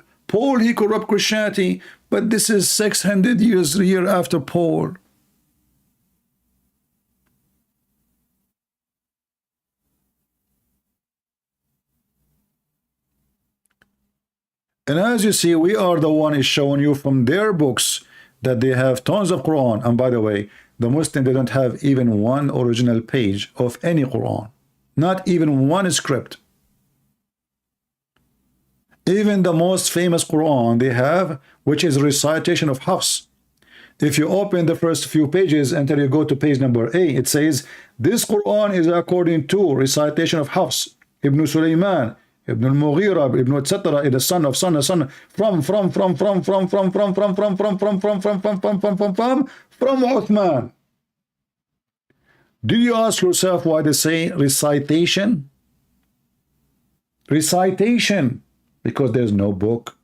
he corrupt Christianity, but this is 600 years after Paul. And as you see, we are the one is showing you from their books that they have tons of Quran. And by the way, the Muslim, they don't have even one original page of any Quran. Not even one script. Even the most famous Quran they have, which is recitation of Hafs. If you open the first few pages until you go to page number 8, it says, this Quran is according to recitation of Hafs, Ibn Sulaiman, Ibn al-Mughira, Ibn etc., is the son of from Uthman. Did you ask yourself why they say recitation? Recitation, because there's no book.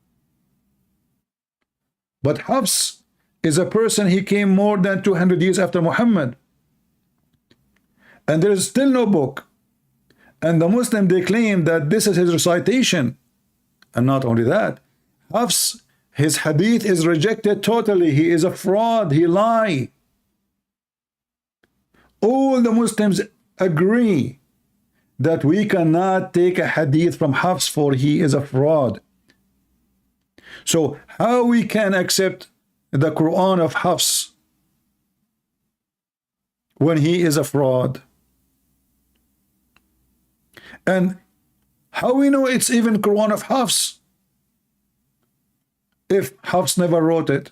But Hafs is a person, he came more than 200 years after Muhammad. And there is still no book. And the Muslim, they claim that this is his recitation. And not only that, Hafs, his hadith is rejected totally. He is a fraud. He lied. All the Muslims agree that we cannot take a hadith from Hafs, for he is a fraud. So how we can accept the Quran of Hafs when he is a fraud? And how we know it's even Quran of Hafs if Hafs never wrote it?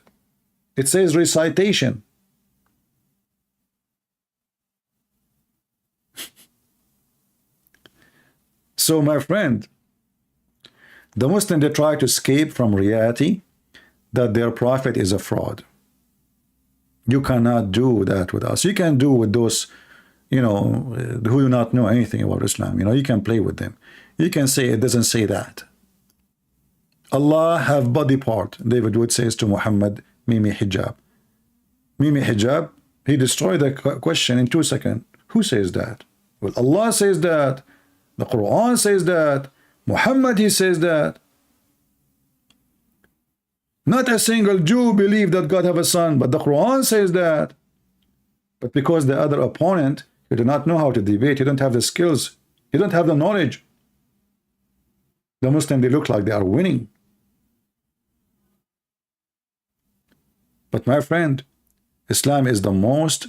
It says recitation. So my friend, the Muslim, they try to escape from reality that their prophet is a fraud. You cannot do that with us. You can do with those, you know, who do not know anything about Islam. You know, you can play with them. You can say it doesn't say that. Allah have body part. David Wood says to Muhammad, Mimi hijab. Mimi hijab, he destroyed the question in 2 seconds. Who says that? Well, Allah says that. The Quran says that. Muhammad, he says that. Not a single Jew believed that God have a son, but the Quran says that. But because the other opponent, you do not know how to debate, you don't have the skills, you don't have the knowledge, the Muslim, they look like they are winning. But my friend, Islam is the most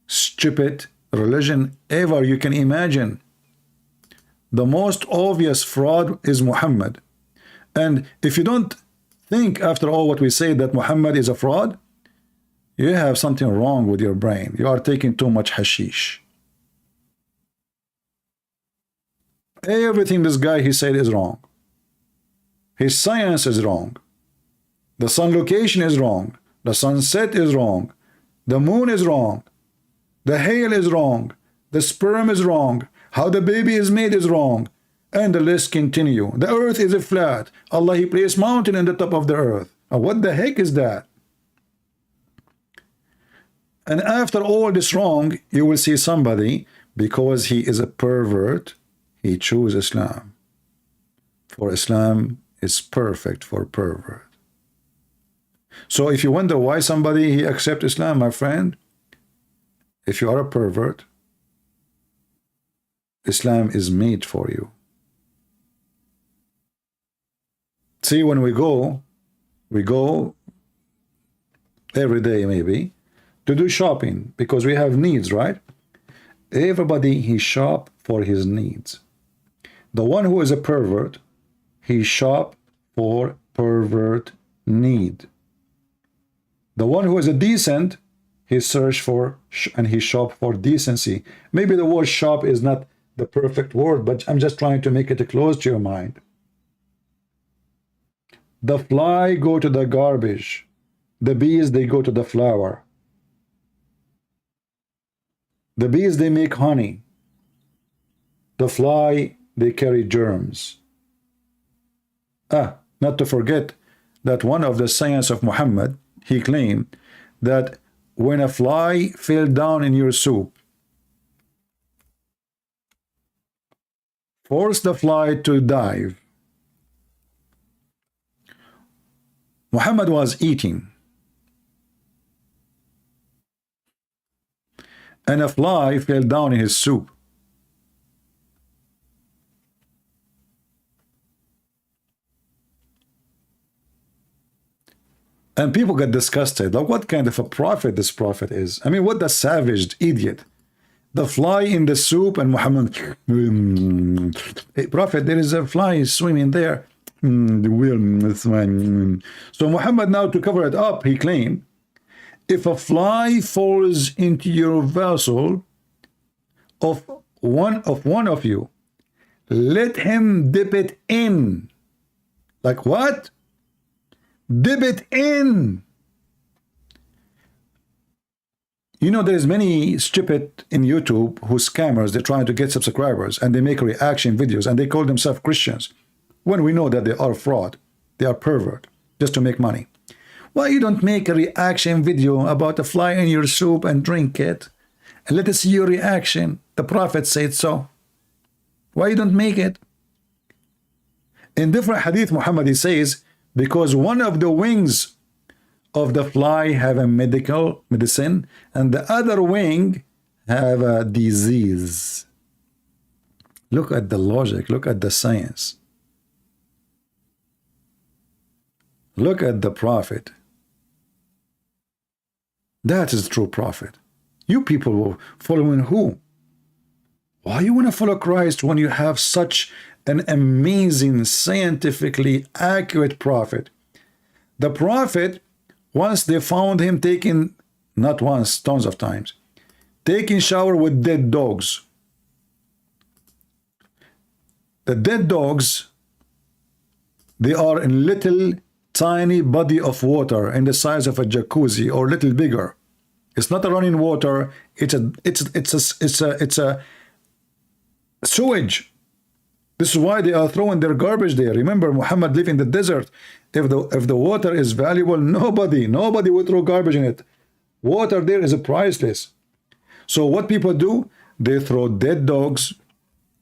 stupid religion ever you can imagine. The most obvious fraud is Muhammad. And if you don't think after all what we say that Muhammad is a fraud, you have something wrong with your brain. You are taking too much hashish. Everything this guy he said is wrong. His science is wrong. The sun location is wrong. The sunset is wrong. The moon is wrong. The hail is wrong. The sperm is wrong. How the baby is made is wrong. And the list continue. The earth is flat. Allah, he placed mountain in the top of the earth. What the heck is that? And after all this wrong, you will see somebody, because he is a pervert, he chooses Islam. For Islam is perfect for pervert. So if you wonder why somebody he accept Islam, my friend, if you are a pervert, Islam is made for you. See, when we go every day maybe to do shopping because we have needs, right? Everybody he shop for his needs. The one who is a pervert, he shop for pervert need. The one who is a decent, he search for and he shop for decency. Maybe the word shop is not the perfect word, but I'm just trying to make it close to your mind. The fly go to the garbage. The bees, they go to the flower. The bees, they make honey. The fly, they carry germs. Not to forget that one of the sayings of Muhammad, he claimed that when a fly fell down in your soup, force the fly to dive. Muhammad was eating, and a fly fell down in his soup. And people get disgusted. Like, what kind of a prophet this prophet is? I mean, what the savage idiot. The fly in the soup, and Muhammad, hey, prophet, there is a fly swimming there. So Muhammad, now to cover it up, he claimed, if a fly falls into your vessel of one of you, let him dip it in. Like what? Dip it in. You know, there's many stupid in YouTube who scammers. They're trying to get subscribers and they make reaction videos and they call themselves Christians when we know that they are fraud. They are pervert just to make money. Why you don't make a reaction video about a fly in your soup and drink it and let us see your reaction? The prophet said so. Why you don't make it? In different hadith, Muhammad, he says, because one of the wings of the fly have a medicine and the other wing have a disease. Look at the logic, look at the science. Look at the prophet. That is true prophet. You people following who? Why you want to follow Christ when you have such an amazing, scientifically accurate prophet? The prophet, once they found him taking, not once, tons of times, taking shower with dead dogs. The dead dogs, they are in little tiny body of water in the size of a jacuzzi or little bigger. It's not a running water. It's a sewage. This is why they are throwing their garbage there. Remember, Muhammad lived in the desert. If the water is valuable, nobody would throw garbage in it. Water there is priceless. So what people do, they throw dead dogs,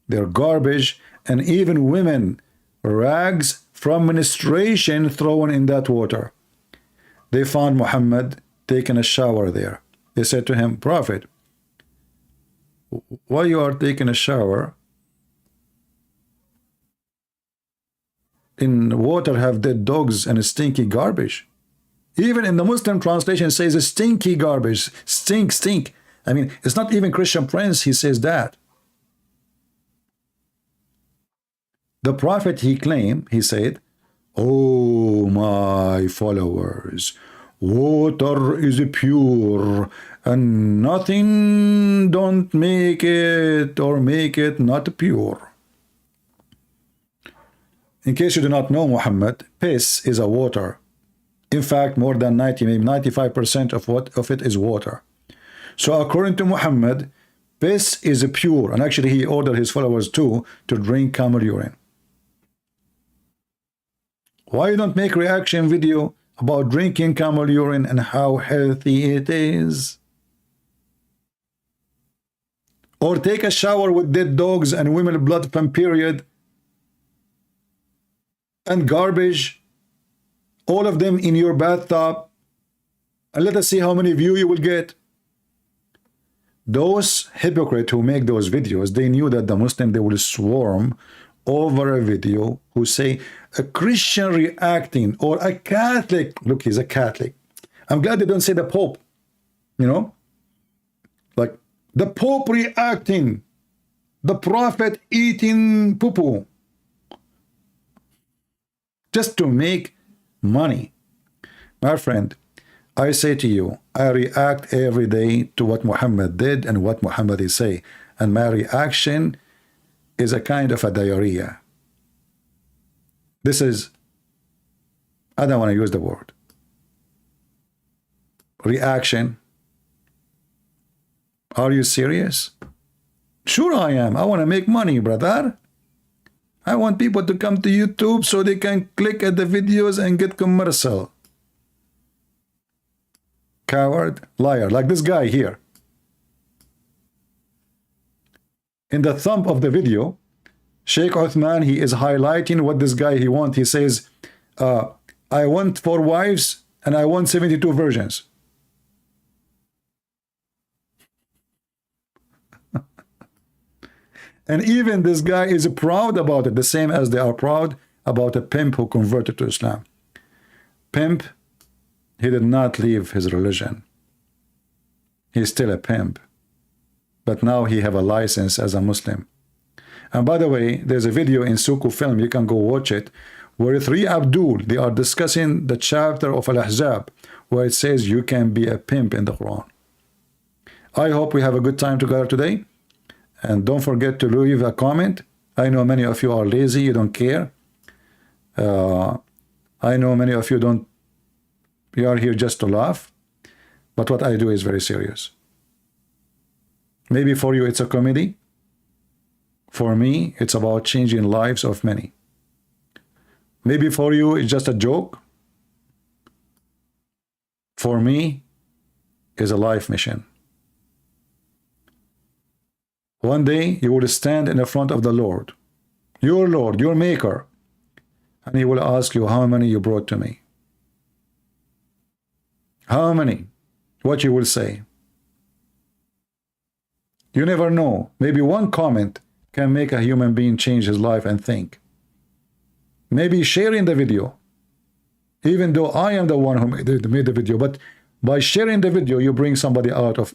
their garbage, and even women, rags from menstruation thrown in that water. They found Muhammad taking a shower there. They said to him, Prophet, why you are taking a shower in water have dead dogs and stinky garbage? Even in the Muslim translation it says stinky garbage, stink. I mean, it's not even Christian Prince, he says that. The prophet, he claimed, he said, oh my followers, water is pure and nothing don't make it or make it not pure. In case you do not know, Muhammad, piss is a water. In fact, more than 90, maybe 95% of it is water. So according to Muhammad, piss is pure, and actually he ordered his followers too to drink camel urine. Why you don't make reaction video about drinking camel urine and how healthy it is? Or take a shower with dead dogs and women blood from period and garbage, all of them in your bathtub, and let us see how many views you will get. Those hypocrites who make those videos, they knew that the Muslim, they will swarm over a video who say a Christian reacting or a Catholic. Look, he's a Catholic. I'm glad they don't say the Pope, you know, like the Pope reacting, the Prophet eating poo-poo, just to make money. My friend, I say to you, I react every day to what Muhammad did and what Muhammad is saying, and my reaction is a kind of a diarrhea. This is, I don't want to use the word reaction. Are you serious? Sure I am. I want to make money, brother. I want people to come to YouTube so they can click at the videos and get commercial. Coward, liar, like this guy here. In the thumb of the video, Sheikh Uthman, he is highlighting what this guy he wants. He says, I want 4 wives and I want 72 virgins. And even this guy is proud about it, the same as they are proud about a pimp who converted to Islam. Pimp, he did not leave his religion. He's still a pimp. But now he have a license as a Muslim. And by the way, there's a video in Suku Film, you can go watch it, where 3 Abdul, they are discussing the chapter of Al-Ahzab, where it says you can be a pimp in the Quran. I hope we have a good time together today. And don't forget to leave a comment. I know many of you are lazy, you don't care. I know many of you don't, you are here just to laugh. But what I do is very serious. Maybe for you it's a comedy. For me, it's about changing lives of many. Maybe for you it's just a joke. For me, it's a life mission. One day you will stand in the front of the Lord, your maker, and he will ask you how many you brought to me. How many? What you will say. You never know. Maybe one comment can make a human being change his life and think. Maybe sharing the video, even though I am the one who made the video, but by sharing the video, you bring somebody out of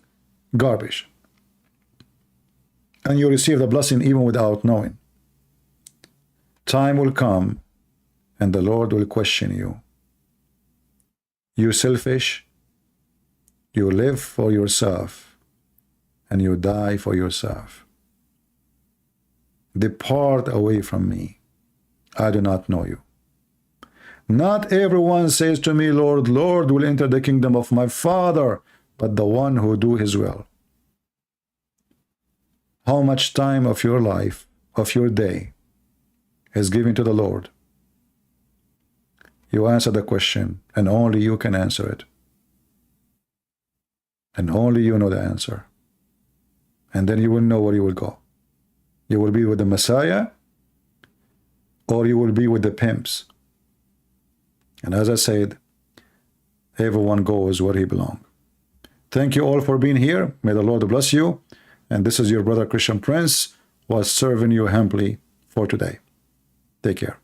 garbage. And you receive the blessing even without knowing. Time will come and the Lord will question you. You selfish, you live for yourself and you die for yourself. Depart away from me. I do not know you. Not everyone says to me, Lord, Lord, will enter the kingdom of my Father, but the one who do his will. How much time of your life, of your day, is given to the Lord? You answer the question, and only you can answer it. And only you know the answer. And then you will know where you will go. You will be with the Messiah, or you will be with the pimps. And as I said, everyone goes where he belongs. Thank you all for being here. May the Lord bless you. And this is your brother Christian Prince, was serving you humbly for today. Take care.